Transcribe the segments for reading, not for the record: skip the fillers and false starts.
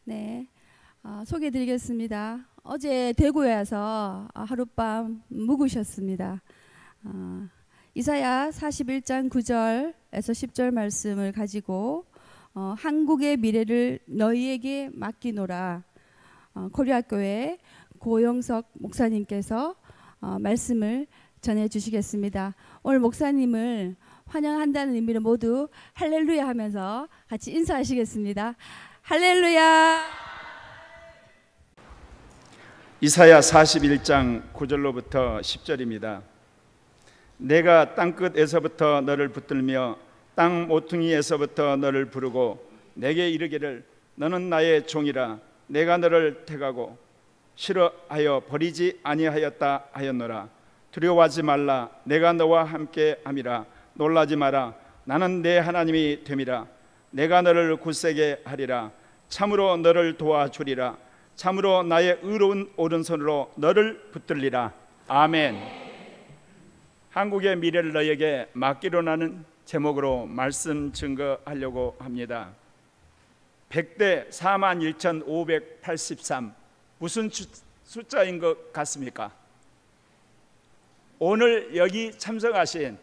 네, 소개해드리겠습니다. 어제 대구에 와서 하룻밤 묵으셨습니다. 이사야 41장 9절에서 10절 말씀을 가지고 한국의 미래를 너희에게 맡기노라, 코리아교회 고영석 목사님께서 말씀을 전해주시겠습니다. 오늘 목사님을 환영한다는 의미로 모두 할렐루야 하면서 같이 인사하시겠습니다. 할렐루야. 이사야 41장 9절로부터 10절입니다. 내가 땅끝에서부터 너를 붙들며 땅 모퉁이에서부터 너를 부르고 내게 이르기를 너는 나의 종이라. 내가 너를 택하고 싫어하여 버리지 아니하였다 하였노라. 두려워하지 말라. 내가 너와 함께 함이라. 놀라지 마라. 나는 내 하나님이 됨이라. 내가 너를 굳세게 하리라. 참으로 너를 도와주리라. 참으로 나의 의로운 오른손으로 너를 붙들리라. 아멘. 한국의 미래를 너에게 맡기로라는 제목으로 말씀 증거하려고 합니다. 100대 41,583 무슨 숫자인 것 같습니까? 오늘 여기 참석하신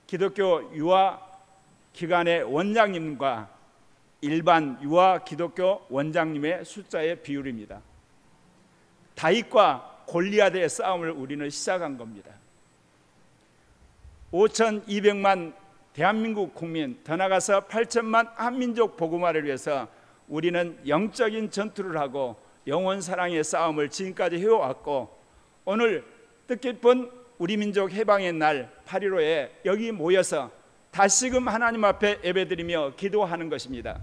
기독교 유아기관의 원장님과 일반 유아 기독교 원장님의 숫자의 비율입니다. 다윗과 골리앗의 싸움을 우리는 시작한 겁니다. 5,200만 대한민국 국민, 더 나아가서 8천만 한민족 복음화를 위해서 우리는 영적인 전투를 하고 영혼 사랑의 싸움을 지금까지 해왔고, 오늘 뜻깊은 우리 민족 해방의 날 8.15에 여기 모여서 다시금 하나님 앞에 예배드리며 기도하는 것입니다.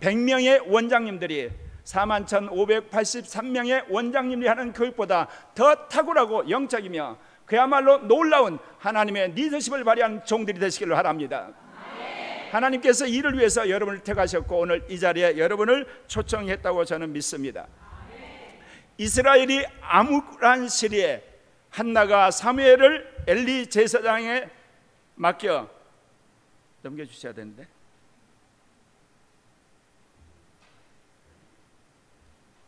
100명의 원장님들이 41,583명의 원장님이 하는 교육보다 더 탁월하고 영적이며 그야말로 놀라운 하나님의 리더십을 발휘한 종들이 되시기를 바랍니다. 하나님께서 이를 위해서 여러분을 택하셨고 오늘 이 자리에 여러분을 초청했다고 저는 믿습니다. 이스라엘이 암울한 시리에 한나가 사무엘을 엘리 제사장에 맡겨 넘겨주셔야 되는데,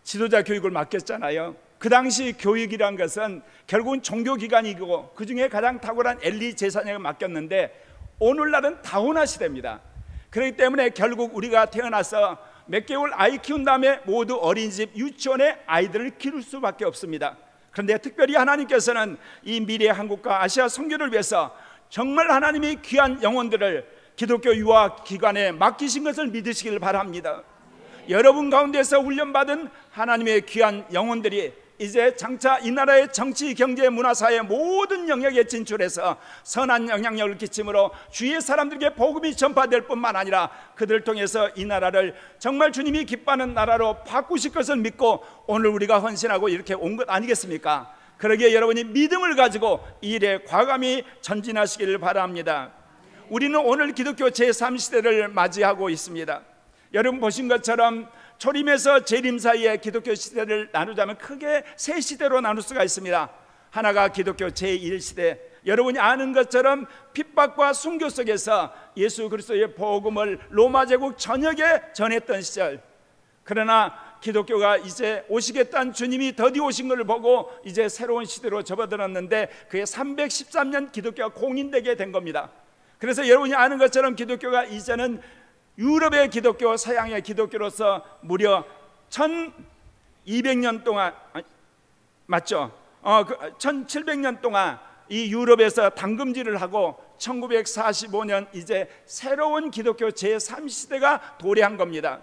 지도자 교육을 맡겼잖아요. 그 당시 교육이란 것은 결국은 종교기관이고 그 중에 가장 탁월한 엘리 제사장에 맡겼는데, 오늘날은 다원화 시대입니다. 그렇기 때문에 결국 우리가 태어나서 몇 개월 아이 키운 다음에 모두 어린이집 유치원에 아이들을 기를 수밖에 없습니다. 그런데 특별히 하나님께서는 이 미래 한국과 아시아 선교를 위해서 정말 하나님이 귀한 영혼들을 기독교 유아기관에 맡기신 것을 믿으시길 바랍니다. 여러분 가운데서 훈련받은 하나님의 귀한 영혼들이 이제 장차 이 나라의 정치, 경제, 문화, 사회 모든 영역에 진출해서 선한 영향력을 끼침으로 주위의 사람들에게 복음이 전파될 뿐만 아니라 그들을 통해서 이 나라를 정말 주님이 기뻐하는 나라로 바꾸실 것을 믿고 오늘 우리가 헌신하고 이렇게 온 것 아니겠습니까? 그러기에 여러분이 믿음을 가지고 이 일에 과감히 전진하시기를 바랍니다. 우리는 오늘 기독교 제3시대를 맞이하고 있습니다. 여러분 보신 것처럼 초림에서 재림 사이에 기독교 시대를 나누자면 크게 세 시대로 나눌 수가 있습니다. 하나가 기독교 제1시대, 여러분이 아는 것처럼 핍박과 순교 속에서 예수 그리스도의 복음을 로마 제국 전역에 전했던 시절. 그러나 기독교가 이제 오시겠다는 주님이 더디 오신 것을 보고 이제 새로운 시대로 접어들었는데 그게 313년 기독교가 공인되게 된 겁니다. 그래서 여러분이 아는 것처럼 기독교가 이제는 유럽의 기독교, 서양의 기독교로서 무려 1200년 동안, 맞죠? 1700년 동안 이 유럽에서 당금질을 하고 1945년 이제 새로운 기독교 제3시대가 도래한 겁니다.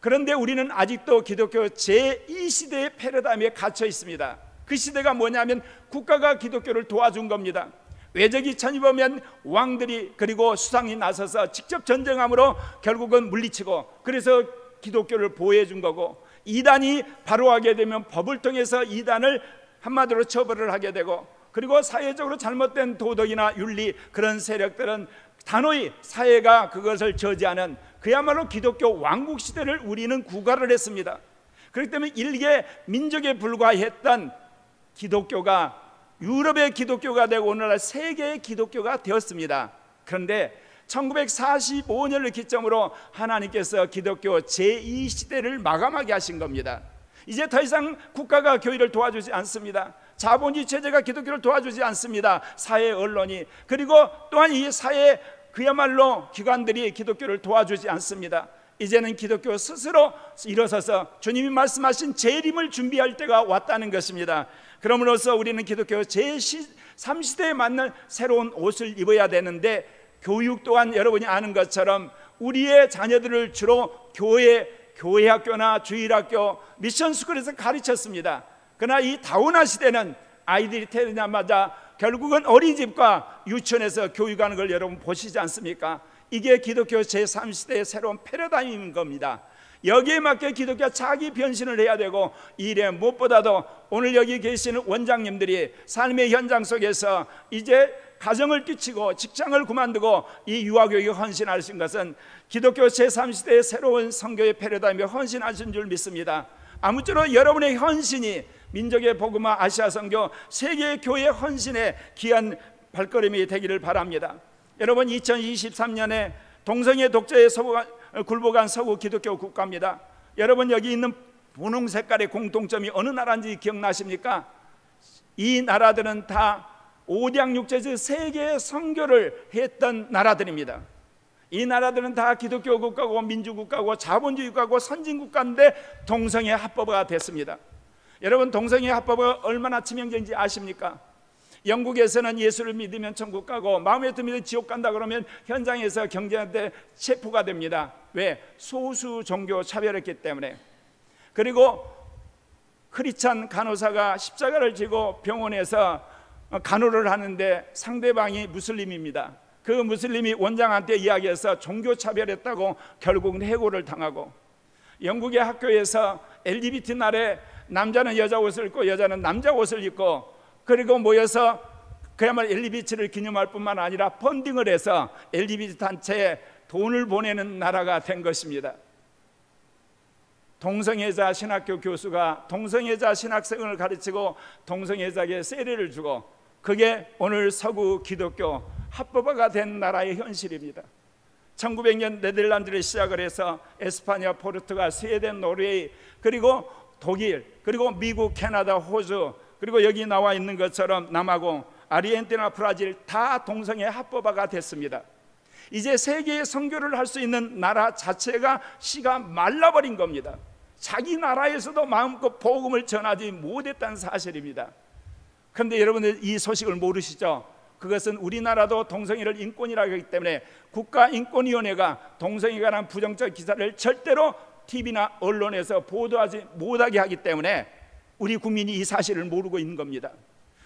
그런데 우리는 아직도 기독교 제2시대의 패러다임에 갇혀 있습니다. 그 시대가 뭐냐면 국가가 기독교를 도와준 겁니다. 외적이 천입하면 왕들이 그리고 수상이 나서서 직접 전쟁함으로 결국은 물리치고, 그래서 기독교를 보호해 준 거고, 이단이 바로하게 되면 법을 통해서 이단을 한마디로 처벌을 하게 되고, 그리고 사회적으로 잘못된 도덕이나 윤리 그런 세력들은 단호히 사회가 그것을 저지하는 그야말로 기독교 왕국 시대를 우리는 구가를 했습니다. 그렇기 때문에 일개 민족에 불과했던 기독교가 유럽의 기독교가 되고 오늘날 세계의 기독교가 되었습니다. 그런데 1945년을 기점으로 하나님께서 기독교 제2시대를 마감하게 하신 겁니다. 이제 더 이상 국가가 교회를 도와주지 않습니다. 자본주의 체제가 기독교를 도와주지 않습니다. 사회 언론이, 그리고 또한 이 사회 그야말로 기관들이 기독교를 도와주지 않습니다. 이제는 기독교 스스로 일어서서 주님이 말씀하신 재림을 준비할 때가 왔다는 것입니다. 그러므로서 우리는 기독교 제3시대에 맞는 새로운 옷을 입어야 되는데, 교육 또한 여러분이 아는 것처럼 우리의 자녀들을 주로 교회 학교나 주일학교, 미션스쿨에서 가르쳤습니다. 그러나 이 다운화 시대는 아이들이 태어나자마자 결국은 어린이집과 유치원에서 교육하는 걸 여러분 보시지 않습니까? 이게 기독교 제3시대의 새로운 패러다임인 겁니다. 여기에 맞게 기독교가 자기 변신을 해야 되고, 이래 무엇보다도 오늘 여기 계시는 원장님들이 삶의 현장 속에서 이제 가정을 끼치고 직장을 그만두고 이 유아교육에 헌신하신 것은 기독교 제3시대의 새로운 선교의 패러다임에 헌신하신 줄 믿습니다. 아무쪼록 여러분의 헌신이 민족의 복음화 아시아 선교 세계 교회 헌신의 귀한 발걸음이 되기를 바랍니다. 여러분, 2023년에 동성애 독재에 굴복한 서구 기독교 국가입니다. 여러분, 여기 있는 분홍 색깔의 공통점이 어느 나라인지 기억나십니까? 이 나라들은 다 오량육제적 세계 선교를 했던 나라들입니다. 이 나라들은 다 기독교 국가고 민주국가고 자본주의 국가고 선진국가인데 동성애 합법화가 됐습니다. 여러분, 동성애 합법화가 얼마나 치명적인지 아십니까? 영국에서는 예수를 믿으면 천국 가고 마음에 들면 지옥 간다 그러면 현장에서 경제한테 체포가 됩니다. 왜? 소수 종교 차별했기 때문에. 그리고 크리스찬 간호사가 십자가를 지고 병원에서 간호를 하는데 상대방이 무슬림입니다. 그 무슬림이 원장한테 이야기해서 종교 차별했다고 결국은 해고를 당하고, 영국의 학교에서 LGBT 날에 남자는 여자 옷을 입고 여자는 남자 옷을 입고, 그리고 모여서 그야말로 LGBT를 기념할 뿐만 아니라 펀딩을 해서 LGBT 단체에 돈을 보내는 나라가 된 것입니다. 동성애자 신학교 교수가 동성애자 신학생을 가르치고 동성애자에게 세례를 주고, 그게 오늘 서구 기독교 합법화가 된 나라의 현실입니다. 1900년 네덜란드를 시작을 해서 에스파냐, 포르투갈, 스웨덴, 노르웨이, 그리고 독일, 그리고 미국, 캐나다, 호주, 그리고 여기 나와 있는 것처럼 남아공, 아르헨티나, 브라질 다 동성애 합법화가 됐습니다. 이제 세계에 선교를 할 수 있는 나라 자체가 씨가 말라버린 겁니다. 자기 나라에서도 마음껏 복음을 전하지 못했다는 사실입니다. 그런데 여러분들 이 소식을 모르시죠? 그것은 우리나라도 동성애를 인권이라고 하기 때문에 국가인권위원회가 동성애에 관한 부정적 기사를 절대로 TV나 언론에서 보도하지 못하게 하기 때문에 우리 국민이 이 사실을 모르고 있는 겁니다.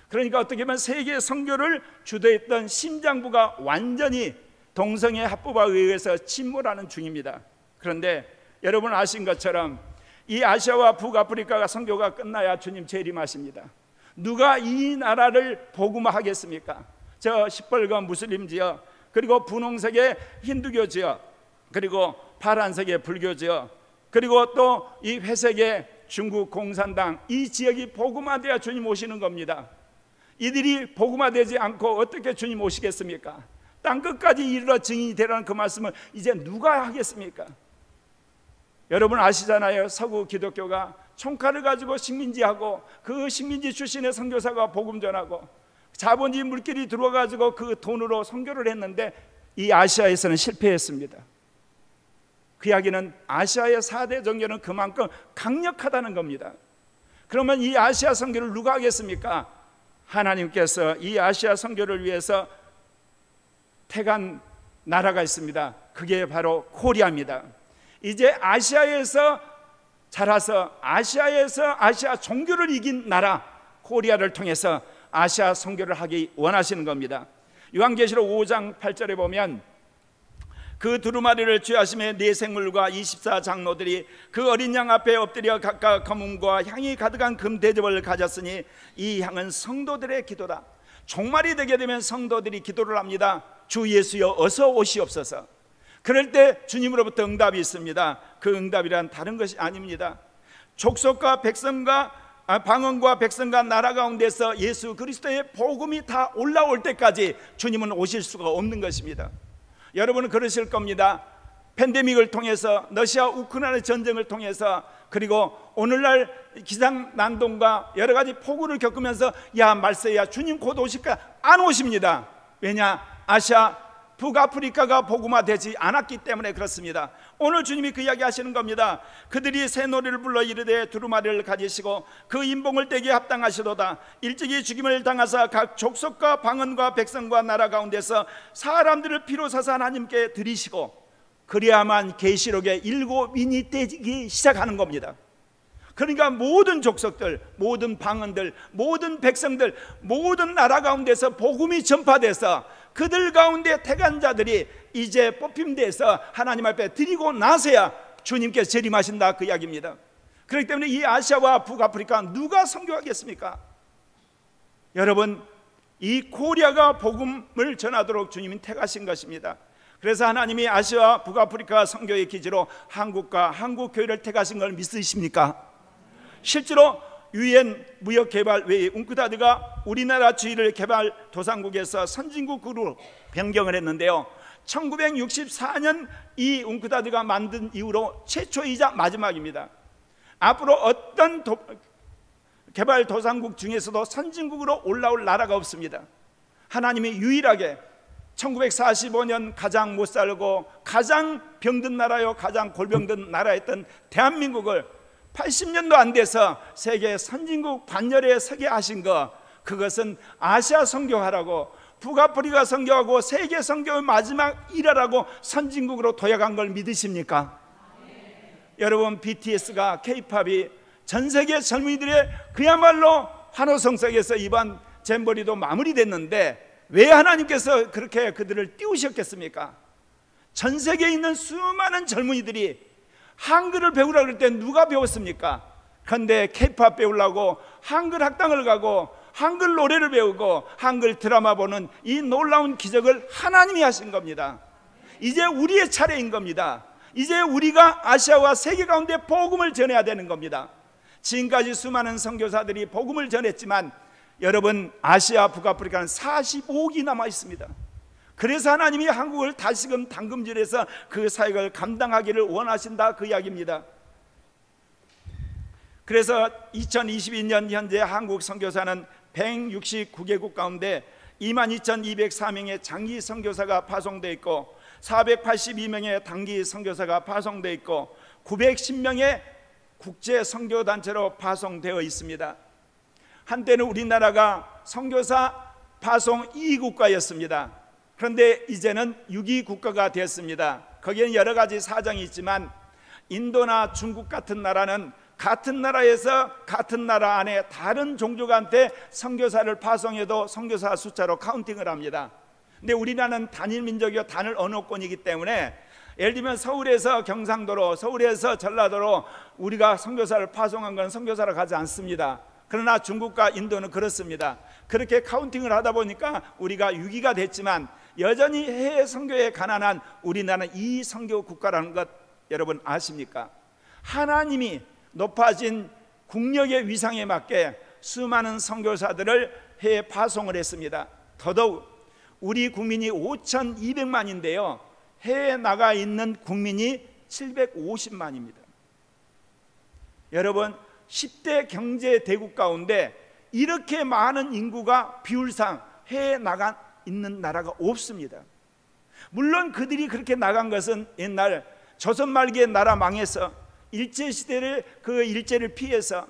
그러니까 어떻게 보면 세계 선교를 주도했던 심장부가 완전히 동성애 합법화에 의해서 침몰하는 중입니다. 그런데 여러분 아신 것처럼 이 아시아와 북아프리카가 선교가 끝나야 주님 재림하십니다. 누가 이 나라를 복음화하겠습니까? 저 시뻘건 무슬림지요, 그리고 분홍색의 힌두교지요, 그리고 파란색의 불교지요, 그리고 또 이 회색의 중국 공산당, 이 지역이 복음화돼야 주님 오시는 겁니다. 이들이 복음화되지 않고 어떻게 주님 오시겠습니까? 땅끝까지 이르러 증인이 되라는 그 말씀을 이제 누가 하겠습니까? 여러분 아시잖아요. 서구 기독교가 총칼을 가지고 식민지하고 그 식민지 출신의 선교사가 복음 전하고 자본주의 물길이 들어와가지고 그 돈으로 선교를 했는데 이 아시아에서는 실패했습니다. 그 이야기는 아시아의 4대 종교는 그만큼 강력하다는 겁니다. 그러면 이 아시아 선교를 누가 하겠습니까? 하나님께서 이 아시아 선교를 위해서 택한 나라가 있습니다. 그게 바로 코리아입니다. 이제 아시아에서 자라서 아시아에서 아시아 종교를 이긴 나라 코리아를 통해서 아시아 선교를 하기 원하시는 겁니다. 요한계시록 5장 8절에 보면 그 두루마리를 취하심에 네 생물과 24장로들이 그 어린 양 앞에 엎드려 각각 검음과 향이 가득한 금 대접을 가졌으니 이 향은 성도들의 기도다. 종말이 되게 되면 성도들이 기도를 합니다. 주 예수여 어서 오시옵소서. 그럴 때 주님으로부터 응답이 있습니다. 그 응답이란 다른 것이 아닙니다. 족속과 백성과 방언과 백성과 나라 가운데서 예수 그리스도의 복음이 다 올라올 때까지 주님은 오실 수가 없는 것입니다. 여러분은 그러실 겁니다. 팬데믹을 통해서, 러시아 우크라이나 전쟁을 통해서, 그리고 오늘날 기상난동과 여러 가지 폭우를 겪으면서 야 말세야 주님 곧 오실까? 안 오십니다. 왜냐? 아시아 북아프리카가 복음화되지 않았기 때문에 그렇습니다. 오늘 주님이 그 이야기 하시는 겁니다. 그들이 새 노래를 불러 이르되 두루마리를 가지시고 그 인봉을 떼기에 합당하시도다. 일찍이 죽임을 당하사 각 족속과 방언과 백성과 나라 가운데서 사람들을 피로 사사 하나님께 드리시고, 그래야만 계시록의 7인이 떼지기 시작하는 겁니다. 그러니까 모든 족속들, 모든 방언들, 모든 백성들, 모든 나라 가운데서 복음이 전파돼서 그들 가운데 택한 자들이 이제 뽑힘돼서 하나님 앞에 드리고 나서야 주님께서 재림하신다, 그 이야기입니다. 그렇기 때문에 이 아시아와 북아프리카 누가 선교하겠습니까? 여러분, 이 코리아가 복음을 전하도록 주님이 택하신 것입니다. 그래서 하나님이 아시아 북아프리카 선교의 기지로 한국과 한국교회를 택하신 걸 믿으십니까? 실제로 유엔 무역개발회의 웅크타드가 우리나라 주의를 개발도상국에서 선진국으로 변경을 했는데요, 1964년 이 웅크타드가 만든 이후로 최초이자 마지막입니다. 앞으로 어떤 개발도상국 중에서도 선진국으로 올라올 나라가 없습니다. 하나님이 유일하게 1945년 가장 못 살고 가장 병든 나라요, 가장 골병든 나라였던 대한민국을 80년도 안 돼서 세계 선진국 반열에 서게 하신 것, 그것은 아시아 선교하라고, 북아프리카 선교하고 세계 선교의 마지막 일하라고 선진국으로 도약한 걸 믿으십니까? 여러분, BTS가, K-팝이 전 세계 젊은이들의 그야말로 환호성석에서 이번 잼버리도 마무리됐는데 왜 하나님께서 그렇게 그들을 띄우셨겠습니까? 전 세계에 있는 수많은 젊은이들이 한글을 배우라고 할 때 누가 배웠습니까? 그런데 K-팝 배우려고 한글 학당을 가고 한글 노래를 배우고 한글 드라마 보는 이 놀라운 기적을 하나님이 하신 겁니다. 이제 우리의 차례인 겁니다. 이제 우리가 아시아와 세계 가운데 복음을 전해야 되는 겁니다. 지금까지 수많은 선교사들이 복음을 전했지만 여러분, 아시아 북아프리카는 45억이 남아 있습니다. 그래서 하나님이 한국을 다시금 당금질해서 그 사역을 감당하기를 원하신다, 그 이야기입니다. 그래서 2022년 현재 한국 선교사는 169개국 가운데 22,204명의 장기 선교사가 파송되어 있고 482명의 단기 선교사가 파송되어 있고 910명의 국제 선교단체로 파송되어 있습니다. 한때는 우리나라가 선교사 파송 2위 국가였습니다. 그런데 이제는 6위 국가가 되었습니다. 거기에는 여러 가지 사정이 있지만 인도나 중국 같은 나라는 같은 나라에서 같은 나라 안에 다른 종족한테 선교사를 파송해도 선교사 숫자로 카운팅을 합니다. 근데 우리나라는 단일 민족이요, 단일 언어권이기 때문에 예를 들면 서울에서 경상도로, 서울에서 전라도로 우리가 선교사를 파송한 건 선교사로 가지 않습니다. 그러나 중국과 인도는 그렇습니다. 그렇게 카운팅을 하다 보니까 우리가 6위가 됐지만 여전히 해외 선교에 가난한 우리나라는 이 선교 국가라는 것 여러분 아십니까? 하나님이 높아진 국력의 위상에 맞게 수많은 선교사들을 해외 파송을 했습니다. 더더욱 우리 국민이 5,200만인데요 해외에 나가 있는 국민이 750만입니다. 여러분, 10대 경제 대국 가운데 이렇게 많은 인구가 비율상 해외에 나가 있는 나라가 없습니다. 물론 그들이 그렇게 나간 것은 옛날 조선 말기에 나라 망해서 일제시대를 그 일제를 피해서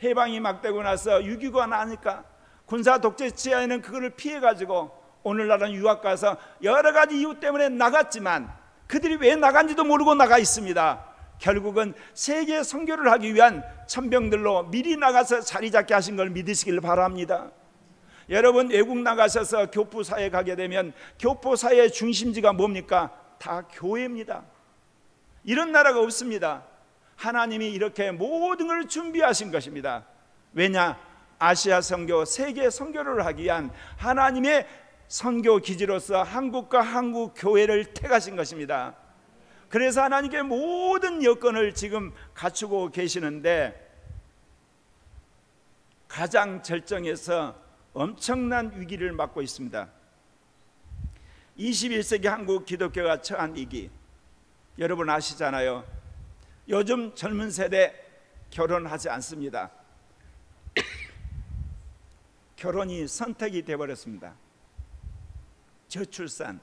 해방이 막 되고 나서 6.25가 나니까 군사 독재 시대에는 그거를 피해가지고 오늘날은 유학 가서 여러 가지 이유 때문에 나갔지만 그들이 왜 나간지도 모르고 나가 있습니다. 결국은 세계 선교를 하기 위한 천병들로 미리 나가서 자리 잡게 하신 걸 믿으시길 바랍니다. 여러분, 외국 나가셔서 교포사에 가게 되면 교포사의 중심지가 뭡니까? 다 교회입니다. 이런 나라가 없습니다. 하나님이 이렇게 모든 걸 준비하신 것입니다. 왜냐? 아시아 선교, 세계 선교를 하기 위한 하나님의 선교 기지로서 한국과 한국 교회를 택하신 것입니다. 그래서 하나님께 모든 여건을 지금 갖추고 계시는데 가장 절정에서 엄청난 위기를 맞고 있습니다. 21세기 한국 기독교가 처한 위기, 여러분 아시잖아요. 요즘 젊은 세대 결혼하지 않습니다. 결혼이 선택이 되어버렸습니다. 저출산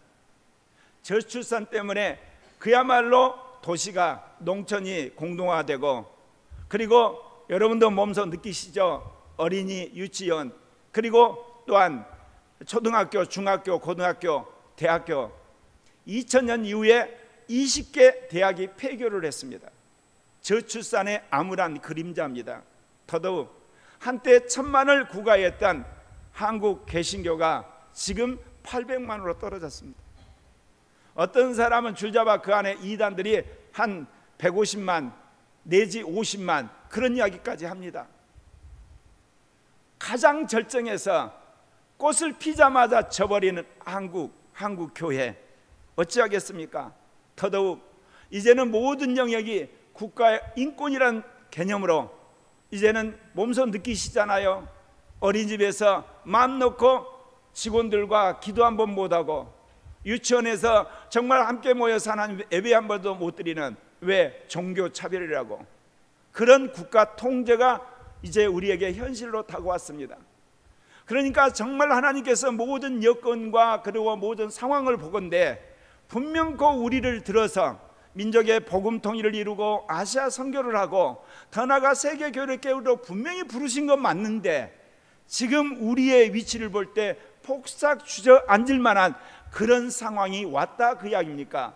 때문에 그야말로 도시가, 농촌이 공동화되고, 그리고 여러분도 몸소 느끼시죠? 어린이 유치원, 그리고 또한 초등학교, 중학교, 고등학교, 대학교, 2000년 이후에 20개 대학이 폐교를 했습니다. 저출산의 암울한 그림자입니다. 더더욱 한때 1000만을 구가했던 한국 개신교가 지금 800만으로 떨어졌습니다. 어떤 사람은 줄잡아 그 안에 이단들이 한 150만 내지 50만 그런 이야기까지 합니다. 가장 절정에서 꽃을 피자마자 져버리는 한국 교회, 어찌하겠습니까? 더더욱 이제는 모든 영역이 국가의 인권이라는 개념으로 이제는 몸소 느끼시잖아요. 어린이집에서 마음 놓고 직원들과 기도 한 번 못하고, 유치원에서 정말 함께 모여서 하나님 예배 한 번도 못 드리는, 왜? 종교 차별이라고. 그런 국가 통제가 이제 우리에게 현실로 다가왔습니다. 그러니까 정말 하나님께서 모든 여건과 그리고 모든 상황을 보건대 분명코 우리를 들어서 민족의 복음 통일을 이루고 아시아 선교를 하고 더 나아가 세계 교회를 깨우려 분명히 부르신 건 맞는데, 지금 우리의 위치를 볼 때 폭삭 주저앉을 만한 그런 상황이 왔다, 그 이야기입니까?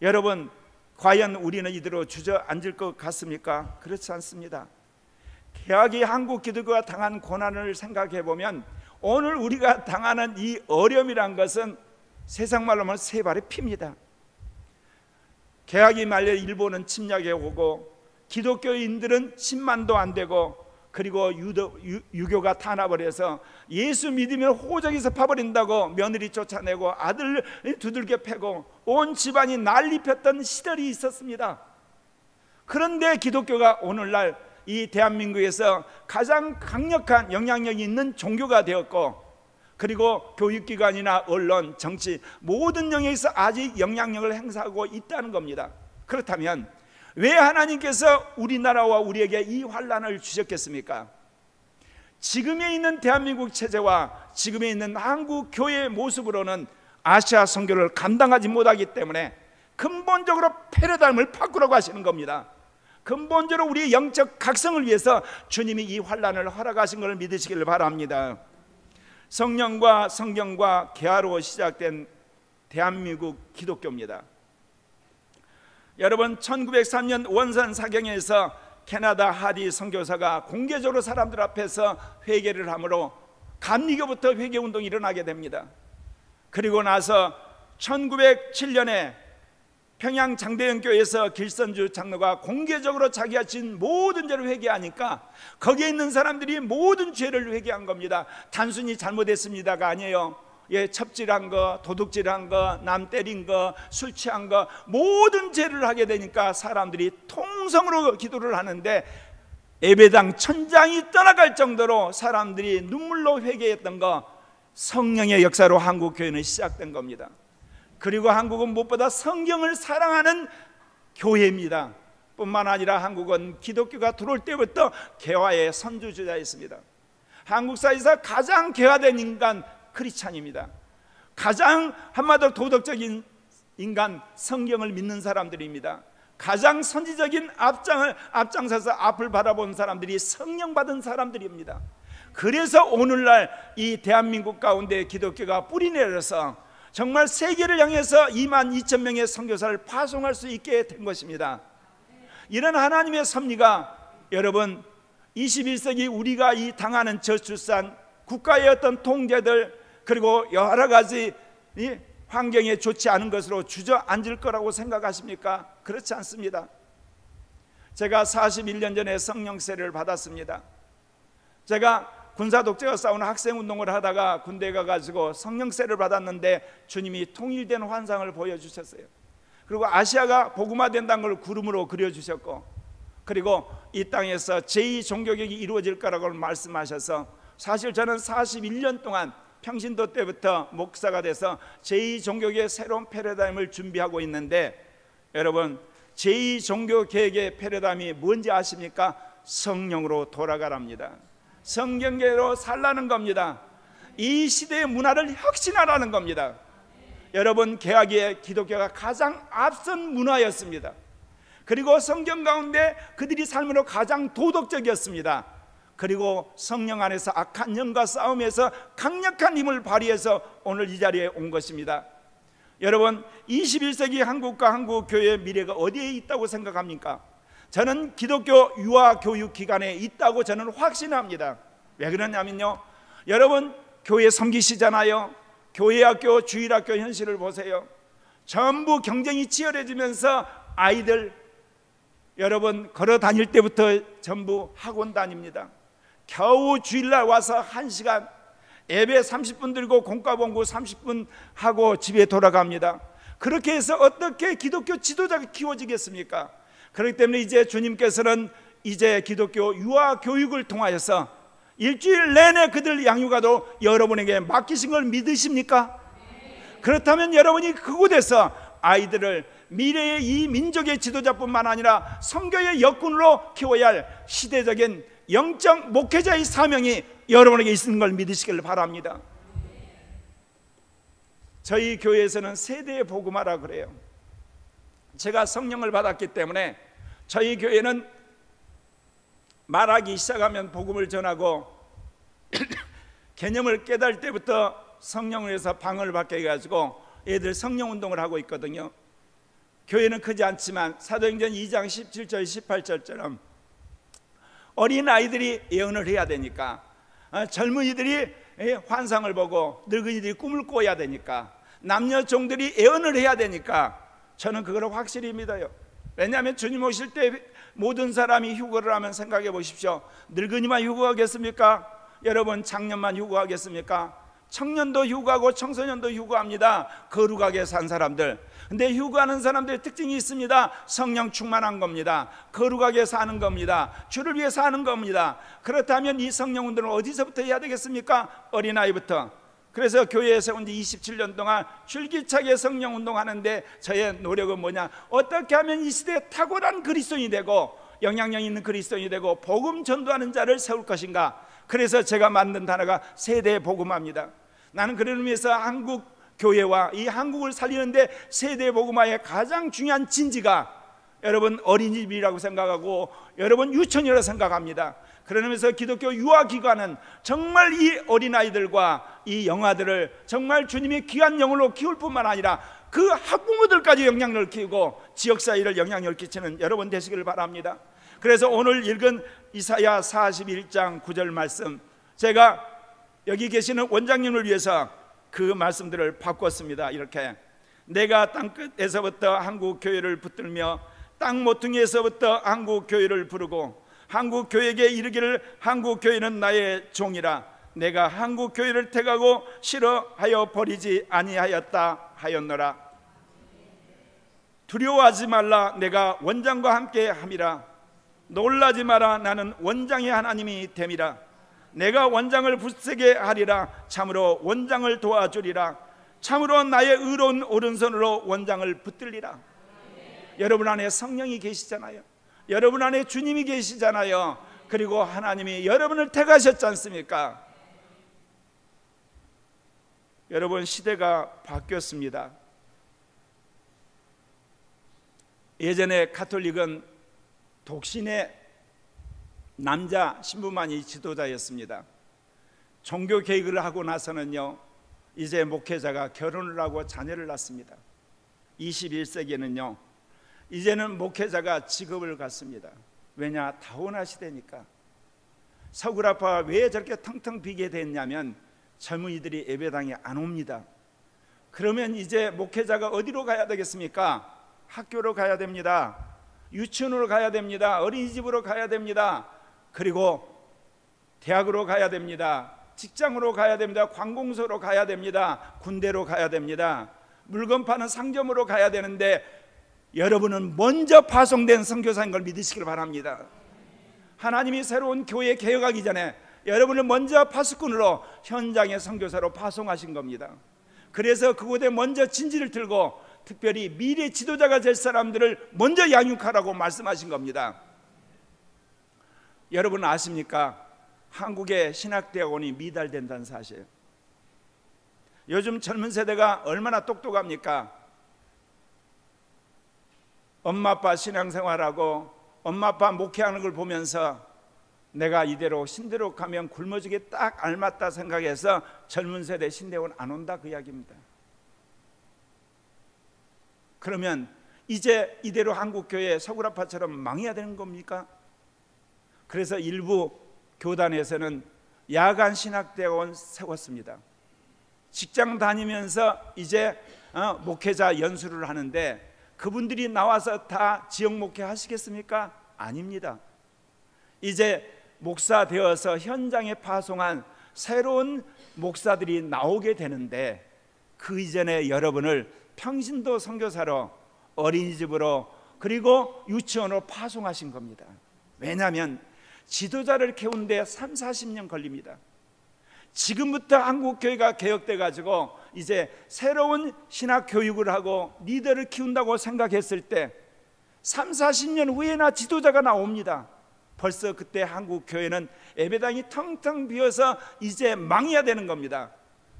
여러분, 과연 우리는 이대로 주저앉을 것 같습니까? 그렇지 않습니다. 개혁이 한국 기독교가 당한 고난을 생각해 보면 오늘 우리가 당하는 이 어려움이란 것은 세상 말로 하면 세 발의 피입니다. 개혁이 말려 일본은 침략해 오고, 기독교인들은 10만도 안 되고, 그리고 유교가 탄압을 해서 예수 믿으면 호적에서 파버린다고 며느리 쫓아내고 아들 두들겨 패고 온 집안이 난리 폈던 시절이 있었습니다. 그런데 기독교가 오늘날 이 대한민국에서 가장 강력한 영향력이 있는 종교가 되었고, 그리고 교육기관이나 언론, 정치 모든 영역에서 아직 영향력을 행사하고 있다는 겁니다. 그렇다면 왜 하나님께서 우리나라와 우리에게 이 환난을 주셨겠습니까? 지금에 있는 대한민국 체제와 지금에 있는 한국 교회의 모습으로는 아시아 선교를 감당하지 못하기 때문에 근본적으로 패러다임을 바꾸라고 하시는 겁니다. 근본적으로 우리의 영적 각성을 위해서 주님이 이 환난을 허락하신 것을 믿으시기를 바랍니다. 성령과 성경과 개화로 시작된 대한민국 기독교입니다. 여러분, 1903년 원산 사경에서 캐나다 하디 선교사가 공개적으로 사람들 앞에서 회개를 하므로 감리교부터 회개운동이 일어나게 됩니다. 그리고 나서 1907년에 평양 장대영교회에서 길선주 장로가 공개적으로 자기가 지은 모든 죄를 회개하니까 거기에 있는 사람들이 모든 죄를 회개한 겁니다. 단순히 잘못했습니다가 아니에요. 첩질한 거, 도둑질한 거, 남 때린 거, 술 취한 거, 모든 죄를 하게 되니까 사람들이 통성으로 기도를 하는데 예배당 천장이 떠나갈 정도로 사람들이 눈물로 회개했던 거, 성령의 역사로 한국 교회는 시작된 겁니다. 그리고 한국은 무엇보다 성경을 사랑하는 교회입니다. 뿐만 아니라 한국은 기독교가 들어올 때부터 개화의 선두주자였습니다. 한국사에서 가장 개화된 인간 크리스찬입니다. 가장 한마디로 도덕적인 인간, 성경을 믿는 사람들입니다. 가장 선지적인 앞장서서 앞을 바라본 사람들이 성령 받은 사람들입니다. 그래서 오늘날 이 대한민국 가운데 기독교가 뿌리내려서 정말 세계를 향해서 22,000명의 선교사를 파송할 수 있게 된 것입니다. 이런 하나님의 섭리가 여러분 21세기 우리가 이 당하는 저출산, 국가의 어떤 통제들, 그리고 여러 가지 환경에 좋지 않은 것으로 주저앉을 거라고 생각하십니까? 그렇지 않습니다. 제가 41년 전에 성령 세례를 받았습니다. 제가 군사 독재와 싸우는 학생운동을 하다가 군대에 가가지고 성령 세례를 받았는데 주님이 통일된 환상을 보여주셨어요. 그리고 아시아가 복음화된다는 걸 구름으로 그려주셨고, 그리고 이 땅에서 제2종교개혁이 이루어질 거라고 말씀하셔서 사실 저는 41년 동안 평신도 때부터 목사가 돼서 제2종교계의 새로운 패러다임을 준비하고 있는데, 여러분 제2종교계획의 패러다임이 뭔지 아십니까? 성령으로 돌아가랍니다. 성경계로 살라는 겁니다. 이 시대의 문화를 혁신하라는 겁니다. 여러분, 개화기에 기독교가 가장 앞선 문화였습니다. 그리고 성경 가운데 그들이 삶으로 가장 도덕적이었습니다. 그리고 성령 안에서 악한 영과 싸움에서 강력한 힘을 발휘해서 오늘 이 자리에 온 것입니다. 여러분, 21세기 한국과 한국교회의 미래가 어디에 있다고 생각합니까? 저는 기독교 유아교육기관에 있다고 저는 확신합니다. 왜 그러냐면요, 여러분 교회 섬기시잖아요. 교회학교, 주일학교 현실을 보세요. 전부 경쟁이 치열해지면서 아이들, 여러분 걸어 다닐 때부터 전부 학원 다닙니다. 겨우 주일날 와서 1시간 예배 30분 들고 공과봉구 30분 하고 집에 돌아갑니다. 그렇게 해서 어떻게 기독교 지도자가 키워지겠습니까? 그렇기 때문에 이제 주님께서는 이제 기독교 유아 교육을 통하여서 일주일 내내 그들 양육하도록 여러분에게 맡기신 걸 믿으십니까? 그렇다면 여러분이 그곳에서 아이들을 미래의 이 민족의 지도자뿐만 아니라 선교의 역군으로 키워야 할 시대적인 영적 목회자의 사명이 여러분에게 있는 걸 믿으시길 바랍니다. 저희 교회에서는 세대의 복음화라 그래요. 제가 성령을 받았기 때문에 저희 교회는 말하기 시작하면 복음을 전하고 개념을 깨달을 때부터 성령을 해서 방언을 받게 해가지고 애들 성령 운동을 하고 있거든요. 교회는 크지 않지만 사도행전 2장 17절 18절처럼 어린 아이들이 예언을 해야 되니까, 젊은이들이 환상을 보고 늙은이들이 꿈을 꿔야 되니까, 남녀 종들이 예언을 해야 되니까 저는 그걸 확실히 믿어요. 왜냐하면 주님 오실 때 모든 사람이 휴거를 하면 생각해 보십시오. 늙은이만 휴거하겠습니까? 여러분 장년만 휴거하겠습니까? 청년도 휴거하고 청소년도 휴거합니다. 거룩하게 산 사람들. 근데 휴거하는 사람들의 특징이 있습니다. 성령 충만한 겁니다. 거룩하게 사는 겁니다. 주를 위해 사는 겁니다. 그렇다면 이 성령 운동을 어디서부터 해야 되겠습니까? 어린아이부터. 그래서 교회에서 온 지 27년 동안 줄기차게 성령 운동하는데 저의 노력은 뭐냐? 어떻게 하면 이 시대에 탁월한 그리스도인이 되고 영향력 있는 그리스도인이 되고 복음 전도하는 자를 세울 것인가? 그래서 제가 만든 단어가 세대 복음화입니다. 나는 그런 의미에서 한국 교회와 이 한국을 살리는데 세대 복음화의 가장 중요한 진지가 여러분 어린이집이라고 생각하고 여러분 유치원이라고 생각합니다. 그러면서 기독교 유아기관은 정말 이 어린아이들과 이 영아들을 정말 주님의 귀한 영으로 키울 뿐만 아니라 그 학부모들까지 영향력을 키우고 지역사회를 영향력을 끼치는 여러분 되시기를 바랍니다. 그래서 오늘 읽은 이사야 41장 9절 말씀, 제가 여기 계시는 원장님을 위해서 그 말씀들을 바꿨습니다. 이렇게: 내가 땅끝에서부터 한국교회를 붙들며 땅 모퉁이에서부터 한국교회를 부르고 한국교회에게 이르기를 한국교회는 나의 종이라. 내가 한국교회를 택하고 싫어하여 버리지 아니하였다 하였노라. 두려워하지 말라. 내가 원장과 함께 함이라. 놀라지 마라. 나는 원장의 하나님이 됨이라. 내가 원장을 굳세게 하리라. 참으로 원장을 도와주리라. 참으로 나의 의로운 오른손으로 원장을 붙들리라. 여러분 안에 성령이 계시잖아요. 여러분 안에 주님이 계시잖아요. 그리고 하나님이 여러분을 택하셨지 않습니까? 여러분, 시대가 바뀌었습니다. 예전에 가톨릭은 독신의 남자 신부만이 지도자였습니다. 종교 개혁을 하고 나서는요, 이제 목회자가 결혼을 하고 자녀를 낳습니다. 21세기에는요 이제는 목회자가 직업을 갖습니다. 왜냐? 다원화 시대니까. 서구라파가 왜 저렇게 텅텅 비게 됐냐면 젊은이들이 예배당에 안 옵니다. 그러면 이제 목회자가 어디로 가야 되겠습니까? 학교로 가야 됩니다. 유치원으로 가야 됩니다. 어린이집으로 가야 됩니다. 그리고 대학으로 가야 됩니다. 직장으로 가야 됩니다. 관공서로 가야 됩니다. 군대로 가야 됩니다. 물건 파는 상점으로 가야 되는데 여러분은 먼저 파송된 선교사인 걸 믿으시길 바랍니다. 하나님이 새로운 교회 개혁하기 전에 여러분을 먼저 파수꾼으로 현장의 선교사로 파송하신 겁니다. 그래서 그곳에 먼저 진지를 들고 특별히 미래 지도자가 될 사람들을 먼저 양육하라고 말씀하신 겁니다. 여러분 아십니까? 한국의 신학대학원이 미달된다는 사실. 요즘 젊은 세대가 얼마나 똑똑합니까? 엄마 아빠 신앙생활하고 엄마 아빠 목회하는 걸 보면서 내가 이대로 신대로 가면 굶어지게 딱 알맞다 생각해서 젊은 세대 신대원 안 온다 그 이야기입니다. 그러면 이제 이대로 한국교회 서구라파처럼 망해야 되는 겁니까? 그래서 일부 교단에서는 야간 신학대학원 세웠습니다. 직장 다니면서 이제 목회자 연수를 하는데 그분들이 나와서 다 지역 목회 하시겠습니까? 아닙니다. 이제 목사 되어서 현장에 파송한 새로운 목사들이 나오게 되는데 그 이전에 여러분을 평신도 선교사로 어린이집으로 그리고 유치원으로 파송하신 겁니다. 왜냐하면 지도자를 키우는데 3, 40년 걸립니다. 지금부터 한국교회가 개혁돼 가지고 이제 새로운 신학 교육을 하고 리더를 키운다고 생각했을 때 3, 40년 후에나 지도자가 나옵니다. 벌써 그때 한국교회는 예배당이 텅텅 비어서 이제 망해야 되는 겁니다.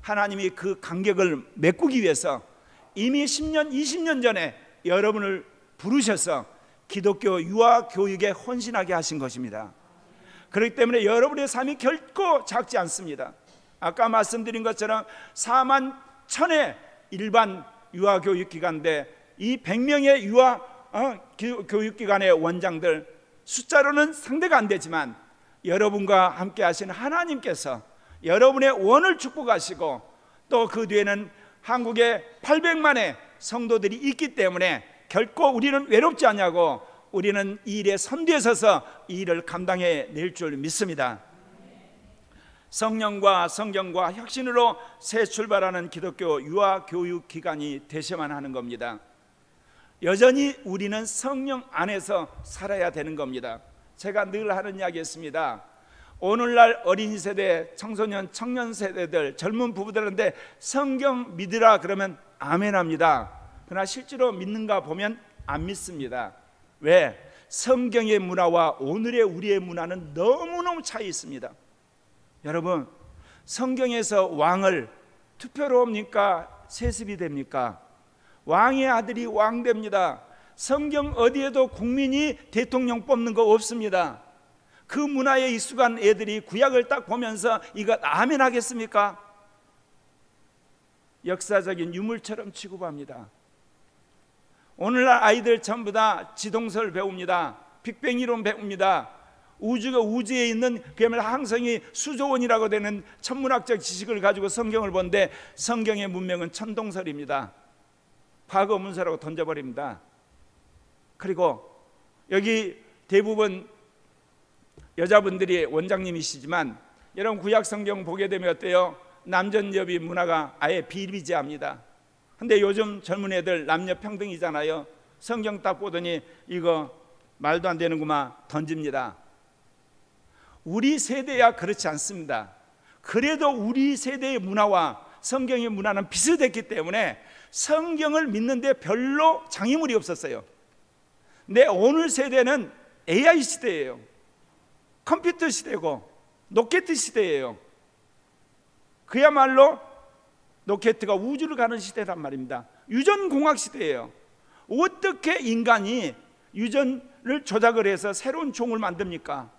하나님이 그 간격을 메꾸기 위해서 이미 10년, 20년 전에 여러분을 부르셔서 기독교 유아 교육에 헌신하게 하신 것입니다. 그렇기 때문에 여러분의 삶이 결코 작지 않습니다. 아까 말씀드린 것처럼 4만 1천의 일반 유아교육기관인데 이 100명의 유아 교육기관의 원장들 숫자로는 상대가 안 되지만 여러분과 함께 하신 하나님께서 여러분의 원을 축복하시고 또 그 뒤에는 한국에 800만의 성도들이 있기 때문에 결코 우리는 외롭지 않냐고 우리는 이 일에 선두에 서서 이 일을 감당해 낼 줄 믿습니다. 성령과 성경과 혁신으로 새 출발하는 기독교 유아교육기관이 되셔야만 하는 겁니다. 여전히 우리는 성령 안에서 살아야 되는 겁니다. 제가 늘 하는 이야기 있습니다. 오늘날 어린이 세대, 청소년, 청년 세대들, 젊은 부부들한테 성경 믿으라 그러면 아멘 합니다. 그러나 실제로 믿는가 보면 안 믿습니다. 왜? 성경의 문화와 오늘의 우리의 문화는 너무너무 차이 있습니다. 여러분, 성경에서 왕을 투표로 옵니까? 세습이 됩니까? 왕의 아들이 왕 됩니다. 성경 어디에도 국민이 대통령 뽑는 거 없습니다. 그 문화에 익숙한 애들이 구약을 딱 보면서 이거 아멘 하겠습니까? 역사적인 유물처럼 취급합니다. 오늘날 아이들 전부 다 지동설 배웁니다. 빅뱅 이론 배웁니다. 우주가 우주에 있는 그야말로 항성이 수조원이라고 되는 천문학적 지식을 가지고 성경을 본데 성경의 문명은 천동설입니다. 과거 문서라고 던져버립니다. 그리고 여기 대부분 여자분들이 원장님이시지만 여러분 구약 성경 보게 되면 어때요? 남전여비 문화가 아예 비일비재합니다. 근데 요즘 젊은 애들 남녀 평등이잖아요. 성경 딱 보더니 이거 말도 안 되는구만 던집니다. 우리 세대야 그렇지 않습니다. 그래도 우리 세대의 문화와 성경의 문화는 비슷했기 때문에 성경을 믿는데 별로 장애물이 없었어요. 근데 오늘 세대는 AI 시대예요. 컴퓨터 시대고 로켓 시대예요. 그야말로 로켓가 우주를 가는 시대란 말입니다. 유전공학 시대예요. 어떻게 인간이 유전을 조작을 해서 새로운 종을 만듭니까?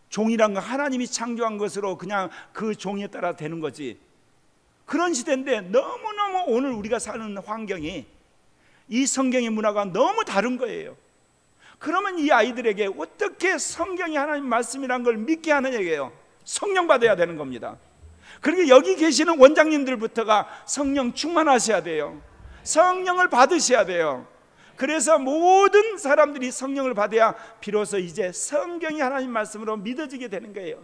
종이란 건 하나님이 창조한 것으로 그냥 그 종에 따라 되는 거지. 그런 시대인데 너무너무 오늘 우리가 사는 환경이 이 성경의 문화가 너무 다른 거예요. 그러면 이 아이들에게 어떻게 성경이 하나님 말씀이란 걸 믿게 하는 얘기예요. 성령 받아야 되는 겁니다. 그러니까 여기 계시는 원장님들부터가 성령 충만하셔야 돼요. 성령을 받으셔야 돼요. 그래서 모든 사람들이 성령을 받아야 비로소 이제 성경이 하나님 말씀으로 믿어지게 되는 거예요.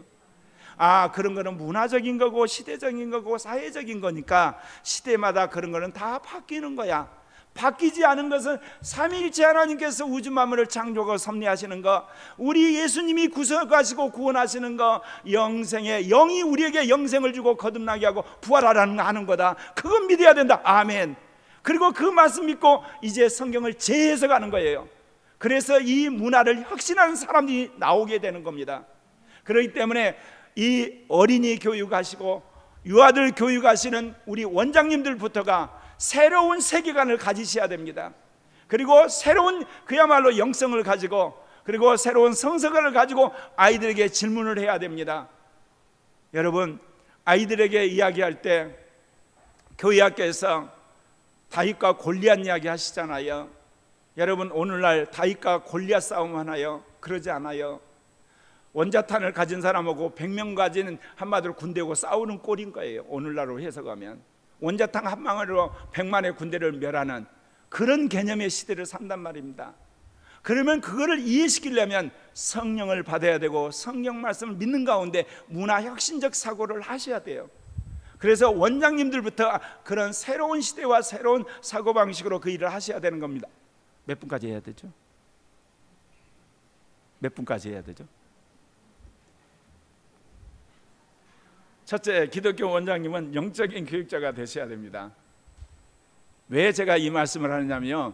아, 그런 거는 문화적인 거고 시대적인 거고 사회적인 거니까 시대마다 그런 거는 다 바뀌는 거야. 바뀌지 않은 것은 삼위일체 하나님께서 우주 만물을 창조하고 섭리하시는 것, 우리 예수님이 구속하시고 구원하시는 것, 영생의 영이 우리에게 영생을 주고 거듭나게 하고 부활하는 거다. 그건 믿어야 된다. 아멘. 그리고 그 말씀 믿고 이제 성경을 재해석하는 거예요. 그래서 이 문화를 혁신하는 사람들이 나오게 되는 겁니다. 그렇기 때문에 이 어린이 교육하시고 유아들 교육하시는 우리 원장님들부터가 새로운 세계관을 가지셔야 됩니다. 그리고 새로운 그야말로 영성을 가지고, 그리고 새로운 성서관을 가지고 아이들에게 질문을 해야 됩니다. 여러분, 아이들에게 이야기할 때 교회 학교에서 다윗과 골리앗 이야기 하시잖아요. 여러분, 오늘날 다윗과 골리앗 싸움 하나요? 그러지 않아요. 원자탄을 가진 사람하고 100명 가진, 한마디로 군대하고 싸우는 꼴인 거예요. 오늘날로 해석하면 원자탄 한 방울로 100만의 군대를 멸하는 그런 개념의 시대를 산단 말입니다. 그러면 그거를 이해시키려면 성령을 받아야 되고 성경 말씀을 믿는 가운데 문화 혁신적 사고를 하셔야 돼요. 그래서 원장님들부터 그런 새로운 시대와 새로운 사고방식으로 그 일을 하셔야 되는 겁니다. 몇 분까지 해야 되죠? 몇 분까지 해야 되죠? 첫째, 기독교 원장님은 영적인 교육자가 되셔야 됩니다. 왜 제가 이 말씀을 하느냐면요,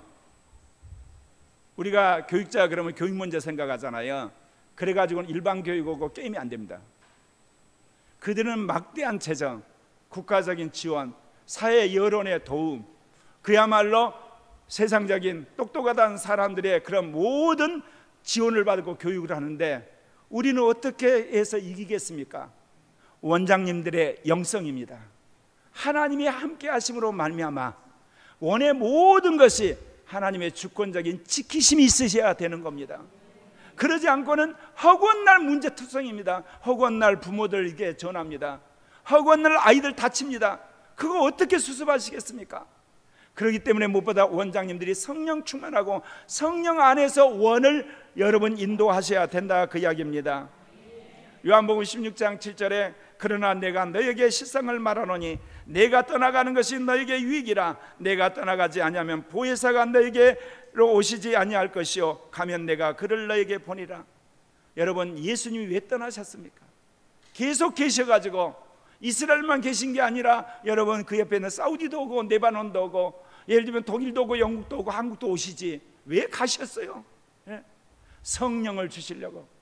우리가 교육자 그러면 교육 문제 생각하잖아요. 그래가지고는 일반 교육하고 게임이 안 됩니다. 그들은 막대한 재정, 국가적인 지원, 사회 여론의 도움, 그야말로 세상적인 똑똑하다는 사람들의 그런 모든 지원을 받고 교육을 하는데 우리는 어떻게 해서 이기겠습니까? 원장님들의 영성입니다. 하나님이 함께 하심으로 말미암아 원의 모든 것이 하나님의 주권적인 지키심이 있으셔야 되는 겁니다. 그러지 않고는 허구한 날 문제투성입니다. 허구한 날 부모들에게 전합니다. 허구한 날 아이들 다칩니다. 그거 어떻게 수습하시겠습니까? 그렇기 때문에 무엇보다 원장님들이 성령 충만하고 성령 안에서 원을 여러분 인도하셔야 된다, 그 이야기입니다. 요한복음 16장 7절에 그러나 내가 너에게 실상을 말하노니 내가 떠나가는 것이 너에게 유익이라. 내가 떠나가지 아니하면 보혜사가 너에게로 오시지 아니할 것이요 가면 내가 그를 너에게 보니라. 여러분, 예수님이 왜 떠나셨습니까? 계속 계셔가지고 이스라엘만 계신 게 아니라 여러분 그 옆에는 사우디도 오고 레바논도 오고 예를 들면 독일도 오고 영국도 오고 한국도 오시지 왜 가셨어요? 성령을 주시려고.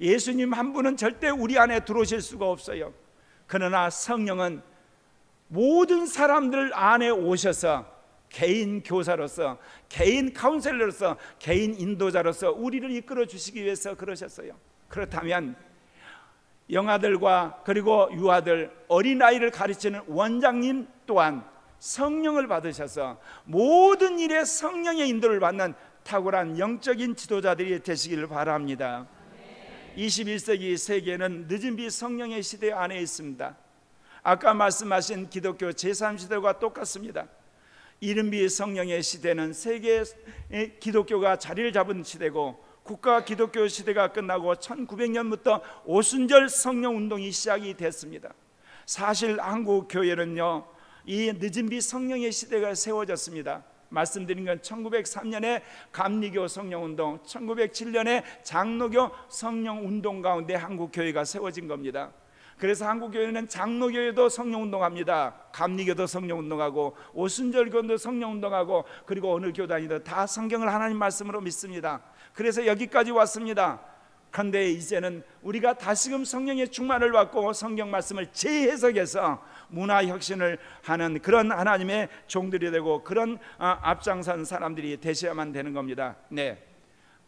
예수님 한 분은 절대 우리 안에 들어오실 수가 없어요. 그러나 성령은 모든 사람들 안에 오셔서 개인 교사로서, 개인 카운셀러로서, 개인 인도자로서 우리를 이끌어 주시기 위해서 그러셨어요. 그렇다면 영아들과 그리고 유아들, 어린아이를 가르치는 원장님 또한 성령을 받으셔서 모든 일에 성령의 인도를 받는 탁월한 영적인 지도자들이 되시기를 바랍니다. 21세기 세계는 늦은 비 성령의 시대 안에 있습니다. 아까 말씀하신 기독교 제3시대와 똑같습니다. 이른 비 성령의 시대는 세계의 기독교가 자리를 잡은 시대고 국가 기독교 시대가 끝나고 1900년부터 오순절 성령 운동이 시작이 됐습니다. 사실 한국 교회는요, 이 늦은 비 성령의 시대가 세워졌습니다. 말씀드린 건 1903년에 감리교 성령운동, 1907년에 장로교 성령운동 가운데 한국교회가 세워진 겁니다. 그래서 한국교회는 장로교회도 성령운동합니다. 감리교도 성령운동하고 오순절교도 성령운동하고 그리고 어느 교단이든 다 성경을 하나님 말씀으로 믿습니다. 그래서 여기까지 왔습니다. 그런데 이제는 우리가 다시금 성령의 충만을 받고 성경 말씀을 재해석해서 문화혁신을 하는 그런 하나님의 종들이 되고 그런 앞장선 사람들이 되셔야만 되는 겁니다. 네,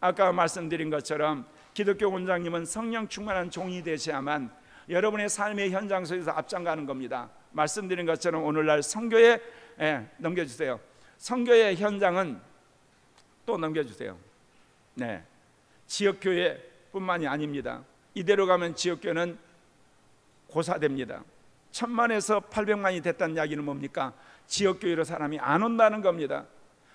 아까 말씀드린 것처럼 기독교 원장님은 성령 충만한 종이 되셔야만 여러분의 삶의 현장 속에서 앞장가는 겁니다. 말씀드린 것처럼 오늘날 선교에 넘겨주세요. 선교의 현장은 또 넘겨주세요. 네, 지역교회 뿐만이 아닙니다. 이대로 가면 지역교회는 고사됩니다. 1000만에서 800만이 됐다는 이야기는 뭡니까? 지역교회로 사람이 안 온다는 겁니다.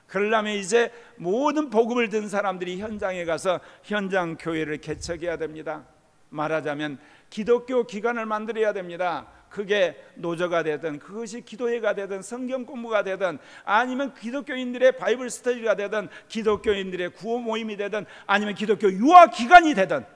그러려면 이제 모든 복음을 든 사람들이 현장에 가서 현장 교회를 개척해야 됩니다. 말하자면 기독교 기관을 만들어야 됩니다. 그게 노조가 되든 그것이 기도회가 되든 성경 공부가 되든 아니면 기독교인들의 바이블 스터디가 되든 기독교인들의 구호 모임이 되든 아니면 기독교 유아 기관이 되든,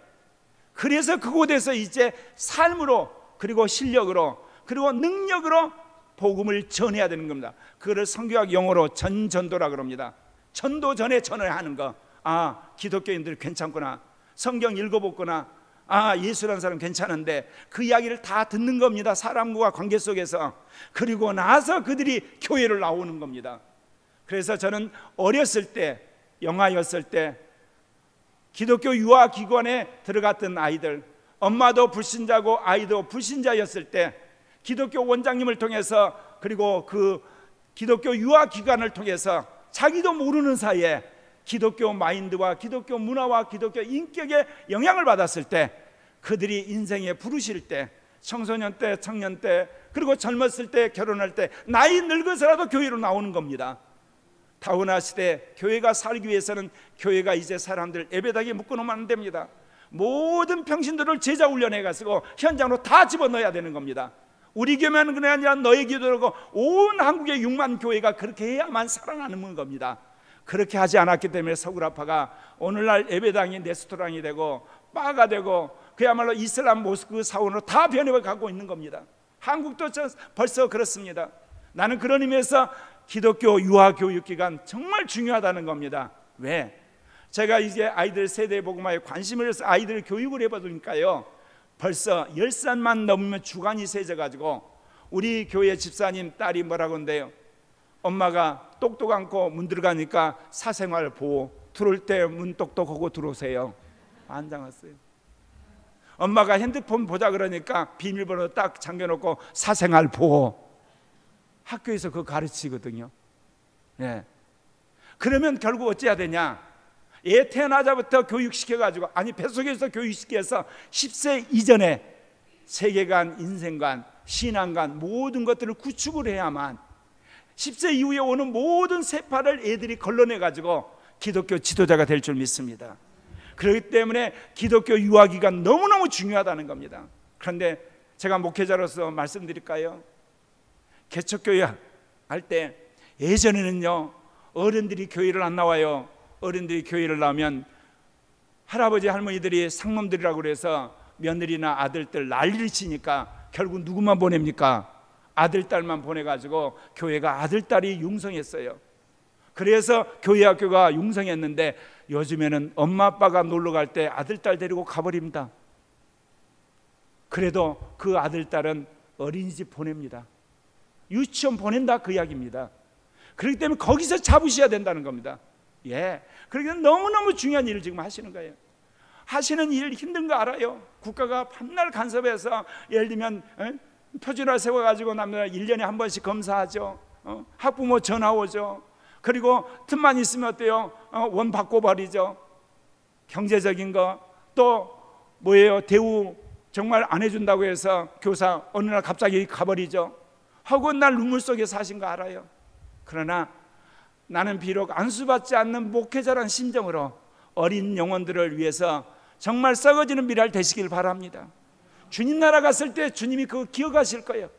그래서 그곳에서 이제 삶으로 그리고 실력으로 그리고 능력으로 복음을 전해야 되는 겁니다. 그걸 성경학 용어로 전전도라 그럽니다. 전도 전에 전하는 거. 아, 기독교인들 괜찮구나, 성경 읽어봤구나, 아, 예수라는 사람 괜찮은데, 그 이야기를 다 듣는 겁니다. 사람과 관계 속에서. 그리고 나서 그들이 교회를 나오는 겁니다. 그래서 저는 어렸을 때, 영아였을 때 기독교 유아기관에 들어갔던 아이들, 엄마도 불신자고 아이도 불신자였을 때 기독교 원장님을 통해서 그리고 그 기독교 유아기관을 통해서 자기도 모르는 사이에 기독교 마인드와 기독교 문화와 기독교 인격에 영향을 받았을 때, 그들이 인생에 부르실 때, 청소년 때, 청년 때, 그리고 젊었을 때, 결혼할 때, 나이 늙어서라도 교회로 나오는 겁니다. 다우나 시대 교회가 살기 위해서는 교회가 이제 사람들 예배당에 묶어놓으면 안 됩니다. 모든 평신들을 제자 훈련해 가지고 현장으로 다 집어넣어야 되는 겁니다. 우리 교회는 그게 아니라 너희 기도라고 온 한국의 6만 교회가 그렇게 해야만 살아나는 겁니다. 그렇게 하지 않았기 때문에 서구라파가 오늘날 예배당이 레스토랑이 되고 바가 되고 그야말로 이슬람 모스크 사원으로 다 변해가 가고 있는 겁니다. 한국도 벌써 그렇습니다. 나는 그런 의미에서 기독교 유아교육기관 정말 중요하다는 겁니다. 왜? 제가 이제 아이들 세대 복음화에 관심을 해서 아이들 교육을 해보니까요, 벌써 10살만 넘으면 주관이 세져가지고 우리 교회 집사님 딸이 뭐라고 한대요? 엄마가 똑똑 않고 문 들어가니까 사생활 보호, 들어올 때 문 똑똑하고 들어오세요. 안장했어요. 엄마가 핸드폰 보자 그러니까 비밀번호 딱 잠겨놓고 사생활 보호. 학교에서 그거 가르치거든요. 예. 그러면 결국 어찌해야 되냐? 애 태어나자부터 교육시켜가지고, 아니 뱃속에서 교육시켜서 10세 이전에 세계관, 인생관, 신앙관 모든 것들을 구축을 해야만 10세 이후에 오는 모든 세파를 애들이 걸러내가지고 기독교 지도자가 될 줄 믿습니다. 그렇기 때문에 기독교 유아기관 너무너무 중요하다는 겁니다. 그런데 제가 목회자로서 말씀드릴까요? 개척교회 할 때 예전에는요, 어른들이 교회를 안 나와요. 어른들이 교회를 나오면 할아버지 할머니들이 상놈들이라고 그래서 며느리나 아들들 난리를 치니까 결국 누구만 보냅니까? 아들 딸만 보내가지고 교회가 아들 딸이 융성했어요. 그래서 교회 학교가 융성했는데 요즘에는 엄마 아빠가 놀러 갈 때 아들 딸 데리고 가버립니다. 그래도 그 아들 딸은 어린이집 보냅니다. 유치원 보낸다, 그 이야기입니다. 그렇기 때문에 거기서 잡으셔야 된다는 겁니다. 예, 그러니까 너무너무 중요한 일을 지금 하시는 거예요. 하시는 일 힘든 거 알아요. 국가가 밤날 간섭해서 예를 들면 표준화 세워가지고 남들 1년에 한 번씩 검사하죠. 학부모 전화 오죠. 그리고 틈만 있으면 어때요? 원 바꿔버리죠. 경제적인 거. 또 뭐예요? 대우 정말 안 해준다고 해서 교사 어느 날 갑자기 가버리죠. 허구한 날 눈물 속에 사신 거 알아요. 그러나 나는 비록 안수받지 않는 목회자란 심정으로 어린 영혼들을 위해서 정말 썩어지는 미랄 되시길 바랍니다. 주님 나라 갔을 때 주님이 그거 기억하실 거예요.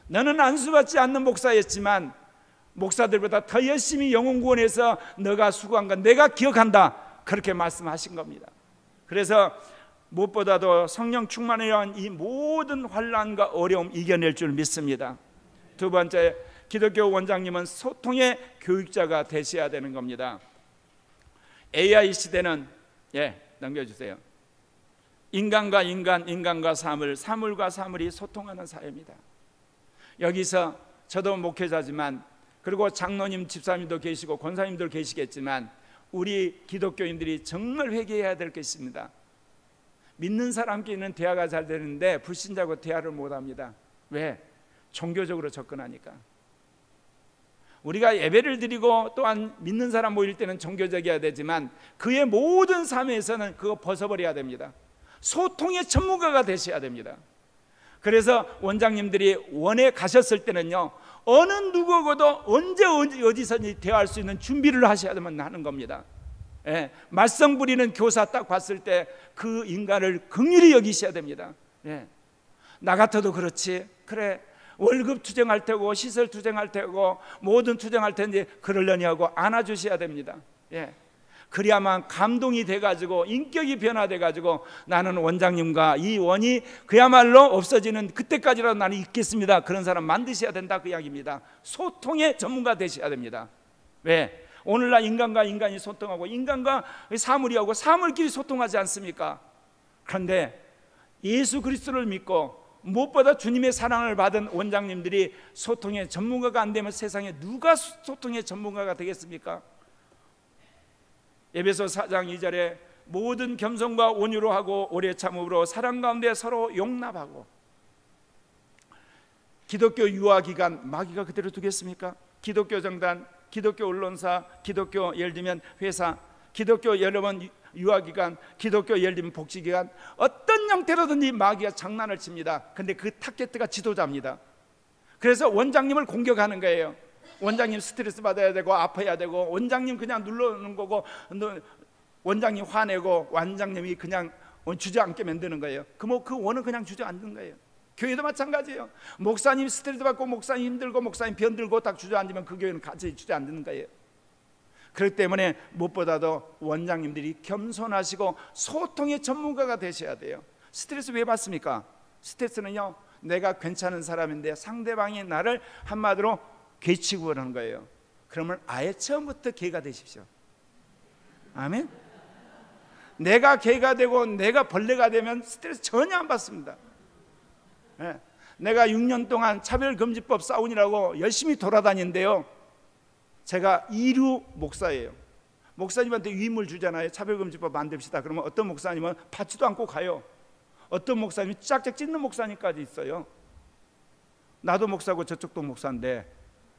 너는 안수받지 않는 목사였지만 목사들보다 더 열심히 영혼 구원해서 너가 수고한 건 내가 기억한다, 그렇게 말씀하신 겁니다. 그래서 무엇보다도 성령 충만이란 이 모든 환난과 어려움 이겨낼 줄 믿습니다. 두 번째, 기독교 원장님은 소통의 교육자가 되셔야 되는 겁니다. AI 시대는 넘겨주세요. 인간과 인간, 인간과 사물, 사물과 사물이 소통하는 사회입니다. 여기서 저도 목회자지만, 그리고 장로님, 집사님도 계시고 권사님도 계시겠지만 우리 기독교인들이 정말 회개해야 될 것입니다. 믿는 사람끼리는 대화가 잘 되는데 불신자하고 대화를 못합니다. 왜? 종교적으로 접근하니까. 우리가 예배를 드리고 또한 믿는 사람 모일 때는 종교적이어야 되지만 그의 모든 삶에서는 그거 벗어버려야 됩니다. 소통의 전문가가 되셔야 됩니다. 그래서 원장님들이 원에 가셨을 때는요, 어느 누구고도 언제 어디서든지 대화할 수 있는 준비를 하셔야만 하는 겁니다. 말썽 부리는 교사 딱 봤을 때 그 인간을 긍휼히 여기셔야 됩니다. 나 같아도 그렇지. 그래 월급 투정할 테고 시설 투정할 테고 모든 투정할 텐데 그러려니 하고 안아주셔야 됩니다. 예. 그래야만 감동이 돼가지고 인격이 변화돼가지고 나는 원장님과 이 원이 그야말로 없어지는 그때까지라도 나는 있겠습니다. 그런 사람 만드셔야 된다 그 이야기입니다. 소통의 전문가 되셔야 됩니다. 왜? 오늘날 인간과 인간이 소통하고 인간과 사물이 하고 사물끼리 소통하지 않습니까? 그런데 예수 그리스도를 믿고 무엇보다 주님의 사랑을 받은 원장님들이 소통의 전문가가 안 되면 세상에 누가 소통의 전문가가 되겠습니까? 에베소 4장 2절에 모든 겸손과 온유로 하고 오래 참음으로 사랑 가운데 서로 용납하고. 기독교 유아기관 마귀가 그대로 두겠습니까? 기독교 정단, 기독교 언론사, 기독교 예를 들면 회사, 기독교 여러분 유아기관, 기독교 예를 들면 복지기관, 어떤 형태로든지 마귀가 장난을 칩니다. 근데 그 타겟트가 지도자입니다. 그래서 원장님을 공격하는 거예요. 원장님 스트레스 받아야 되고 아파야 되고, 원장님 그냥 눌러놓는 거고, 원장님 화내고 원장님이 그냥 주저앉게 만드는 거예요. 그 원은 그냥 주저앉는 거예요. 교회도 마찬가지예요. 목사님 스트레스 받고 목사님 힘들고 목사님 변들고 딱 주저앉으면 그 교회는 같이 주저앉는 거예요. 그렇기 때문에 무엇보다도 원장님들이 겸손하시고 소통의 전문가가 되셔야 돼요. 스트레스 왜 받습니까? 스트레스는요, 내가 괜찮은 사람인데 상대방이 나를 한마디로 괴치고 그러는 거예요. 그러면 아예 처음부터 개가 되십시오. 아멘. 내가 개가 되고 내가 벌레가 되면 스트레스 전혀 안 받습니다. 네. 내가 6년 동안 차별금지법 싸우느라고 열심히 돌아다니는데요, 제가 이류 목사예요. 목사님한테 위임을 주잖아요. 차별금지법 만듭시다. 그러면 어떤 목사님은 받지도 않고 가요. 어떤 목사님이 짝짝 찢는 목사님까지 있어요. 나도 목사고 저쪽도 목사인데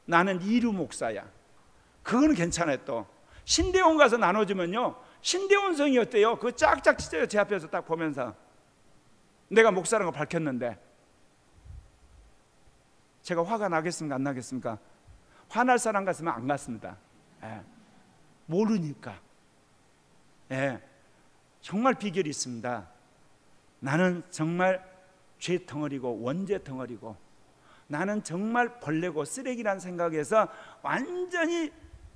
나는 이류 목사야. 그거는 괜찮아요. 또 신대원 가서 나눠주면요, 신대원성이 어때요? 그거 짝짝 찢어요. 제 앞에서 딱 보면서. 내가 목사라는 거 밝혔는데 제가 화가 나겠습니까? 안 나겠습니까? 화날 사람 같으면 안 갔습니다. 예. 모르니까. 예. 정말 비결이 있습니다. 나는 정말 죄 덩어리고 원죄 덩어리고 나는 정말 벌레고 쓰레기란 생각에서 완전히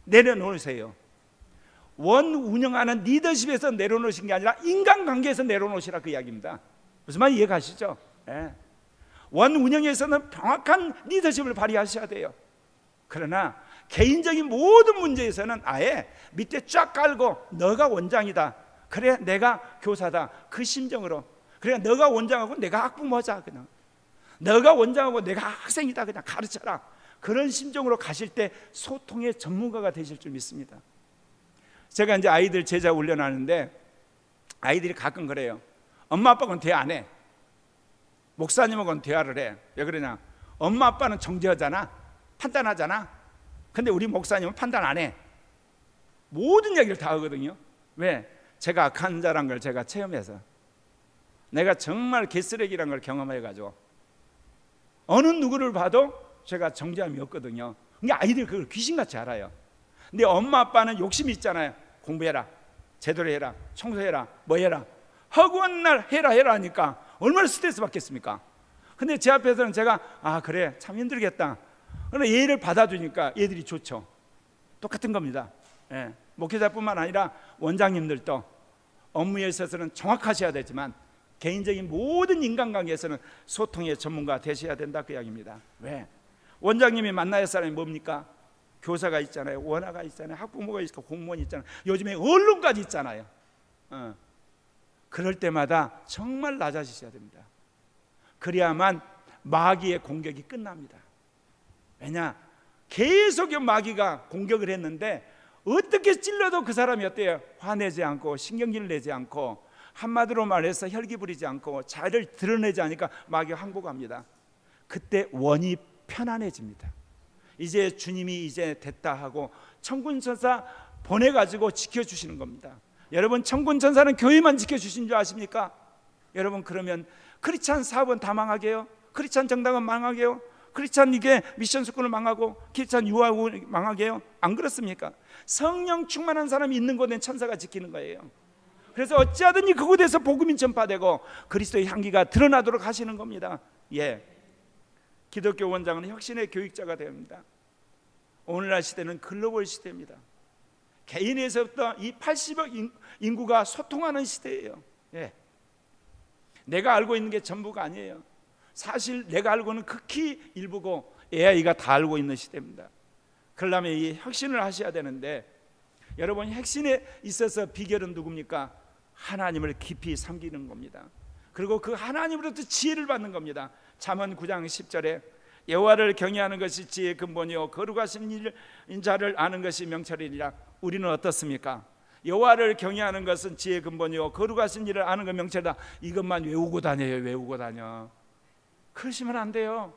내려놓으세요. 원 운영하는 리더십에서 내려놓으신 게 아니라 인간관계에서 내려놓으시라 그 이야기입니다. 무슨 말 이해가시죠? 예. 원 운영에서는 정확한 리더십을 발휘하셔야 돼요. 그러나 개인적인 모든 문제에서는 아예 밑에 쫙 깔고 너가 원장이다, 그래 내가 교사다, 그 심정으로, 그래 너가 원장하고 내가 학부모자, 그냥 너가 원장하고 내가 학생이다, 그냥 가르쳐라, 그런 심정으로 가실 때 소통의 전문가가 되실 줄 믿습니다. 제가 이제 아이들 제자 훈련하는데 아이들이 가끔 그래요. 엄마 아빠하고는 대화 안 해. 목사님하고는 대화를 해. 왜 그러냐? 엄마 아빠는 정죄하잖아, 판단하잖아. 근데 우리 목사님은 판단 안 해. 모든 얘기를 다 하거든요. 왜? 제가 악한 자란 걸 제가 체험해서, 내가 정말 개쓰레기란 걸 경험해가지고 어느 누구를 봐도 제가 정죄함이 없거든요. 근데 아이들이 그걸 귀신같이 알아요. 근데 엄마 아빠는 욕심이 있잖아요. 공부해라, 제대로 해라, 청소해라, 뭐 해라, 허구한 날 해라 하니까 얼마나 스트레스 받겠습니까? 근데 제 앞에서는 제가 아 그래 참 힘들겠다, 그러나 예를 받아주니까 얘들이 좋죠. 똑같은 겁니다. 예. 목회자뿐만 아니라 원장님들도 업무에 있어서는 정확하셔야 되지만 개인적인 모든 인간관계에서는 소통의 전문가 되셔야 된다 그 이야기입니다. 왜? 원장님이 만나야 할 사람이 뭡니까? 교사가 있잖아요, 원아가 있잖아요, 학부모가 있고 공무원이 있잖아요, 요즘에 언론까지 있잖아요. 그럴 때마다 정말 낮아지셔야 됩니다. 그래야만 마귀의 공격이 끝납니다. 왜냐? 계속 마귀가 공격을 했는데 어떻게 찔러도 그 사람이 어때요? 화내지 않고 신경질 내지 않고 한마디로 말해서 혈기 부리지 않고 자를 드러내지 않으니까 마귀가 항복합니다. 그때 원이 편안해집니다. 이제 주님이 이제 됐다 하고 천군천사 보내가지고 지켜주시는 겁니다. 여러분, 천군천사는 교회만 지켜주신 줄 아십니까? 여러분, 그러면 크리스찬 사업은 다 망하게요? 크리스찬 정당은 망하게요? 크리스찬 이게 미션 스쿨을 망하고 크리스찬 유아국을 망하게요? 안 그렇습니까? 성령 충만한 사람이 있는 곳엔 천사가 지키는 거예요. 그래서 어찌하든지 그곳에서 복음이 전파되고 그리스도의 향기가 드러나도록 하시는 겁니다. 예. 기독교 원장은 혁신의 교육자가 됩니다. 오늘날 시대는 글로벌 시대입니다. 개인에서부터 이 80억 인구가 소통하는 시대예요. 예. 내가 알고 있는 게 전부가 아니에요. 사실 내가 알고는 극히 일부고 AI가 다 알고 있는 시대입니다. 그러려면 이 혁신을 하셔야 되는데, 여러분, 혁신에 있어서 비결은 누굽니까? 하나님을 깊이 섬기는 겁니다. 그리고 그 하나님으로부터 지혜를 받는 겁니다. 잠언 9장 10절에 여호와를 경외하는 것이 지혜의 근본이요 거룩하신 자를 아는 것이 명철이니라. 우리는 어떻습니까? 여호와를 경외하는 것은 지혜의 근본이요 거룩하신 일을 아는 것 명철이다. 이것만 외우고 다녀요. 외우고 다녀. 그러시면 안 돼요.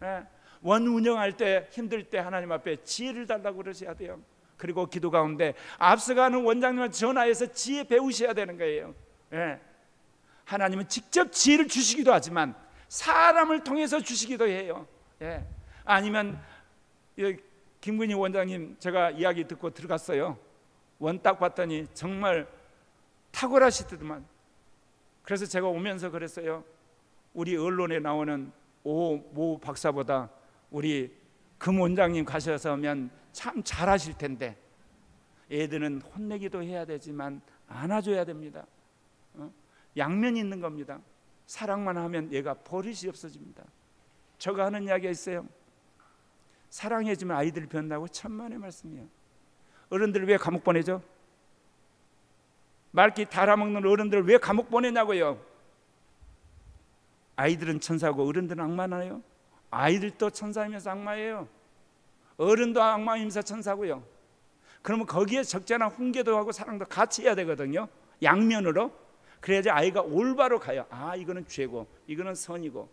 네. 원 운영할 때, 힘들 때 하나님 앞에 지혜를 달라고 그러셔야 돼요. 그리고 기도 가운데 앞서가는 원장님한테 전화해서 지혜 배우셔야 되는 거예요. 네. 하나님은 직접 지혜를 주시기도 하지만 사람을 통해서 주시기도 해요. 예. 아니면 김근희 원장님 제가 이야기 듣고 들어갔어요. 원 딱 봤더니 정말 탁월하시더만. 그래서 제가 오면서 그랬어요. 우리 언론에 나오는 모 박사보다 우리 금 원장님 가셔서면 참 잘하실 텐데, 애들은 혼내기도 해야 되지만 안아줘야 됩니다. 양면이 있는 겁니다. 사랑만 하면 얘가 버릇이 없어집니다. 저가 하는 이야기가 있어요. 사랑해주면 아이들 변다고 천만의 말씀이에요. 어른들 왜 감옥 보내죠? 말기 달아먹는 어른들 왜 감옥 보내냐고요. 아이들은 천사고 어른들은 악마나요? 아이들도 천사이면서 악마예요. 어른도 악마이면서 천사고요. 그러면 거기에 적절한 훈계도 하고 사랑도 같이 해야 되거든요. 양면으로. 그래야지 아이가 올바로 가요. 아, 이거는 죄고 이거는 선이고.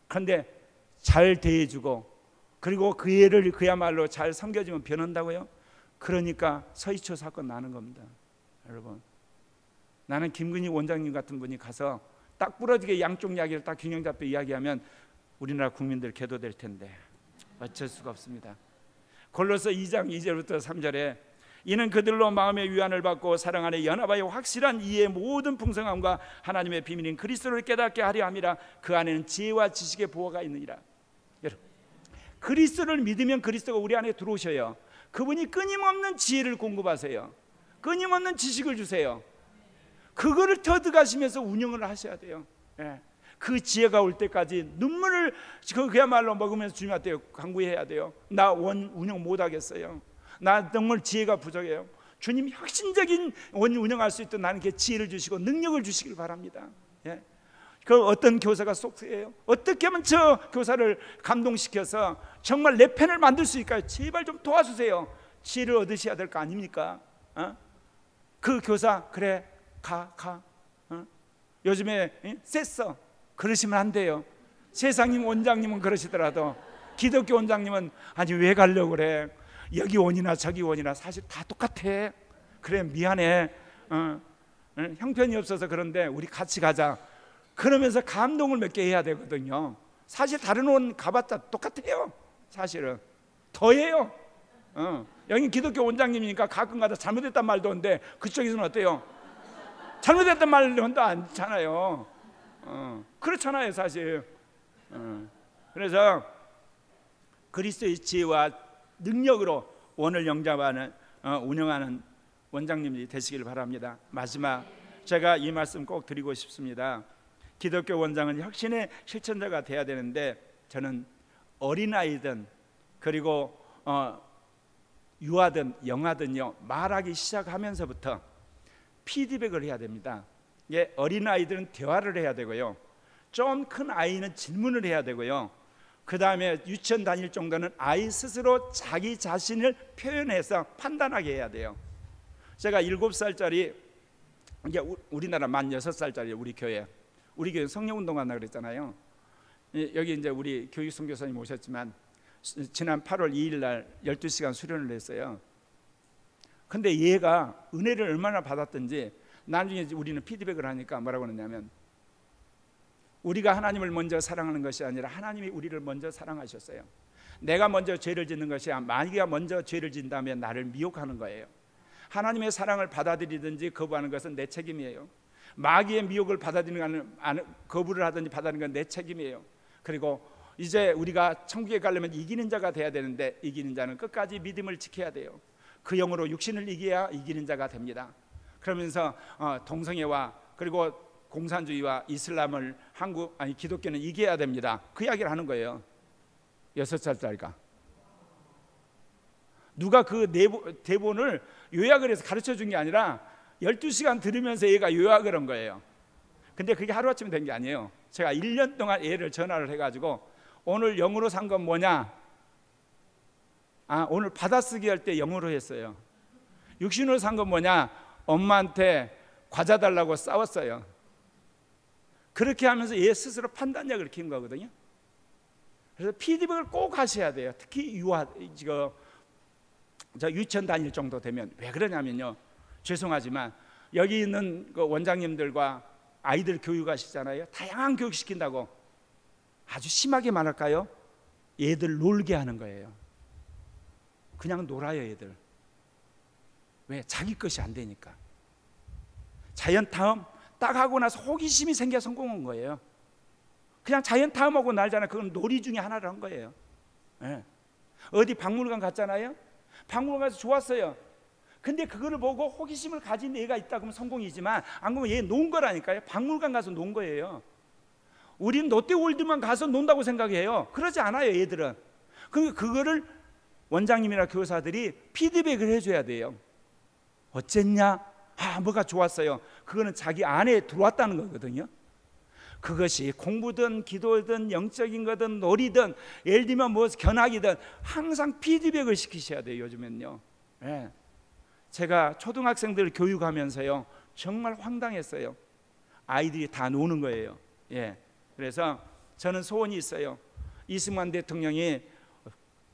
그런데 잘 대해주고 그리고 그 애를 그야말로 잘 섬겨주면 변한다고요. 그러니까 서희초 사건 나는 겁니다. 여러분, 나는 김근희 원장님 같은 분이 가서 딱 부러지게 양쪽 이야기를 딱 균형 잡혀 이야기하면 우리나라 국민들 계도될 텐데 어쩔 수가 없습니다. 골로새 2장 2절부터 3절에 이는 그들로 마음의 위안을 받고 사랑 안에 연합하여 확실한 이해의 모든 풍성함과 하나님의 비밀인 그리스도를 깨닫게 하려 함이라. 그 안에는 지혜와 지식의 보호가 있느니라. 여러분, 그리스도를 믿으면 그리스도가 우리 안에 들어오셔요. 그분이 끊임없는 지혜를 공급하세요. 끊임없는 지식을 주세요. 그거를 터득하시면서 운영을 하셔야 돼요. 예. 그 지혜가 올 때까지 눈물을 그야말로 먹으면서 주님한테 간구해야 돼요. 나 원 운영 못하겠어요. 나 정말 지혜가 부족해요. 주님 혁신적인 원 운영할 수 있도록 나는 지혜를 주시고 능력을 주시길 바랍니다. 예. 그 어떤 교사가 속세예요. 어떻게 하면 저 교사를 감동시켜서 정말 내 편을 만들 수 있을까요? 제발 좀 도와주세요. 지혜를 얻으셔야 될 거 아닙니까? 그 교사 그래 가. 요즘에 셌어. 그러시면 안 돼요. 세상님 원장님은 그러시더라도 기독교 원장님은 아니 왜 가려고 그래? 여기 원이나 저기 원이나 사실 다 똑같아. 그래 미안해. 형편이 없어서 그런데 우리 같이 가자. 그러면서 감동을 몇 개 해야 되거든요. 사실 다른 원 가봤자 똑같아요. 사실은 더해요. 여기 기독교 원장님이니까 가끔가다 잘못했단 말도 하는데 그쪽에서는 어때요? 잘못했단 말도 않잖아요. 그렇잖아요 사실. 그래서 그리스도의 지혜와 능력으로 원을 영접하는 운영하는 원장님들이 되시길 바랍니다. 마지막 제가 이 말씀 꼭 드리고 싶습니다. 기독교 원장은 혁신의 실천자가 돼야 되는데 저는 어린아이든 그리고 유아든 영아든요 말하기 시작하면서부터 피드백을 해야 됩니다. 예, 어린아이들은 대화를 해야 되고요, 좀 큰 아이는 질문을 해야 되고요, 그 다음에 유치원 다닐 정도는 아이 스스로 자기 자신을 표현해서 판단하게 해야 돼요. 제가 7살짜리, 이제 우리나라 만 6살짜리 우리 교회 성령운동 한다 그랬잖아요. 여기 이제 우리 교육 선교사님 오셨지만 지난 8월 2일 날 12시간 수련을 했어요. 근데 얘가 은혜를 얼마나 받았던지 나중에 우리는 피드백을 하니까 뭐라고 하냐면, 우리가 하나님을 먼저 사랑하는 것이 아니라 하나님이 우리를 먼저 사랑하셨어요. 내가 먼저 죄를 짓는 것이 아니라 마귀가 먼저 죄를 짓다면 나를 미혹하는 거예요. 하나님의 사랑을 받아들이든지 거부하는 것은 내 책임이에요. 마귀의 미혹을 받아들이는 거부를 하든지 받아들이는 건 내 책임이에요. 그리고 이제 우리가 천국에 가려면 이기는 자가 돼야 되는데, 이기는 자는 끝까지 믿음을 지켜야 돼요. 그 영으로 육신을 이겨야 이기는 자가 됩니다. 그러면서 동성애와 그리고 공산주의와 이슬람을 기독교는 이겨야 됩니다. 그 이야기를 하는 거예요. 6살짜리가. 누가 그 대본을 요약을 해서 가르쳐 준 게 아니라 12시간 들으면서 얘가 요약을 한 거예요. 근데 그게 하루아침에 된 게 아니에요. 제가 1년 동안 얘를 전화를 해가지고 오늘 영어로 산 건 뭐냐? 오늘 받아쓰기 할 때 영어로 했어요. 육신으로 산 건 뭐냐? 엄마한테 과자 달라고 싸웠어요. 그렇게 하면서 얘 스스로 판단력을 키운 거거든요. 그래서 피드백을 꼭 하셔야 돼요. 특히 유치원 다닐 정도 되면. 왜 그러냐면요, 죄송하지만 여기 있는 그 원장님들과 아이들 교육하시잖아요. 다양한 교육 시킨다고 아주 심하게 말할까요? 얘들 놀게 하는 거예요. 그냥 놀아요, 얘들. 왜? 자기 것이 안 되니까. 자연 타험 딱 하고 나서 호기심이 생겨 성공한 거예요. 그냥 자연 타험하고 날잖아요. 그건 놀이 중에 하나를 한 거예요. 네. 어디 박물관 갔잖아요. 박물관 가서 좋았어요. 근데 그거를 보고 호기심을 가진 애가 있다 그러면 성공이지만, 안 그러면 얘 논 거라니까요. 박물관 가서 논 거예요. 우리는 롯데월드만 가서 논다고 생각해요. 그러지 않아요, 얘들은. 그거를 원장님이나 교사들이 피드백을 해줘야 돼요. 어쨌냐? 뭐가 좋았어요. 그거는 자기 안에 들어왔다는 거거든요. 그것이 공부든 기도든 영적인 거든 놀이든, 예를 들면 뭐 견학이든 항상 피드백을 시키셔야 돼요, 요즘엔요. 네. 제가 초등학생들 교육하면서요, 정말 황당했어요. 아이들이 다 노는 거예요. 예. 그래서 저는 소원이 있어요. 이승만 대통령이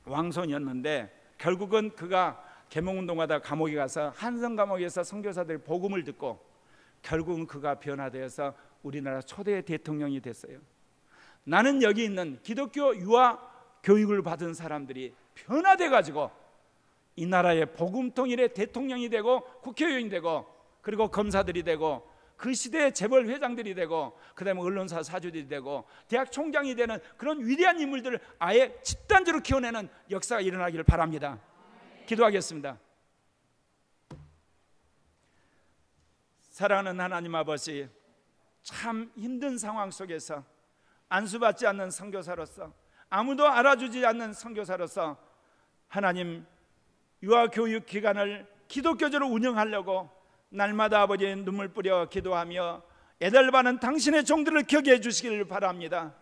왕손이었는데 결국은 그가 계몽운동하다 감옥에 가서 한성 감옥에서 선교사들 복음을 듣고 결국은 그가 변화되어서 우리나라 초대 대통령이 됐어요. 나는 여기 있는 기독교 유아 교육을 받은 사람들이 변화돼 가지고 이 나라의 복음 통일의 대통령이 되고 국회의원이 되고 그리고 검사들이 되고 그 시대의 재벌 회장들이 되고 그다음에 언론사 사주들이 되고 대학 총장이 되는 그런 위대한 인물들을 아예 집단적으로 키워내는 역사가 일어나기를 바랍니다. 기도하겠습니다. 사랑하는 하나님 아버지, 참 힘든 상황 속에서 안수받지 않는 선교사로서, 아무도 알아주지 않는 선교사로서 하나님 유아교육기관을 기독교적으로 운영하려고 날마다 아버지의 눈물 뿌려 기도하며 애달바는 당신의 종들을 기억해 주시기를 바랍니다.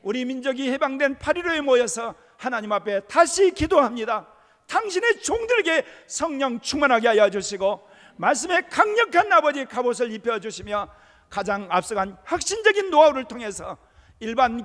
우리 민족이 해방된 8.15에 모여서 하나님 앞에 다시 기도합니다. 당신의 종들에게 성령 충만하게 하여 주시고 말씀의 강력한 아버지 갑옷을 입혀주시며 가장 앞서간 혁신적인 노하우를 통해서 일반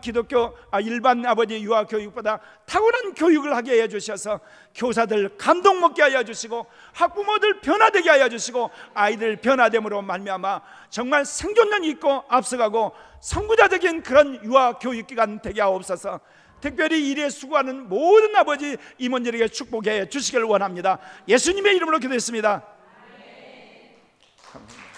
아버지 유아 교육보다 탁월한 교육을 하게 해주셔서 교사들 감동 먹게 하여 주시고 학부모들 변화되게 하여 주시고 아이들 변화됨으로 말미암아 정말 생존력 있고 앞서가고 선구자적인 그런 유아 교육기관 되게 하옵소서. 특별히 일에 수고하는 모든 아버지 임원들에게 축복해 주시기를 원합니다. 예수님의 이름으로 기도했습니다. 감사합니다.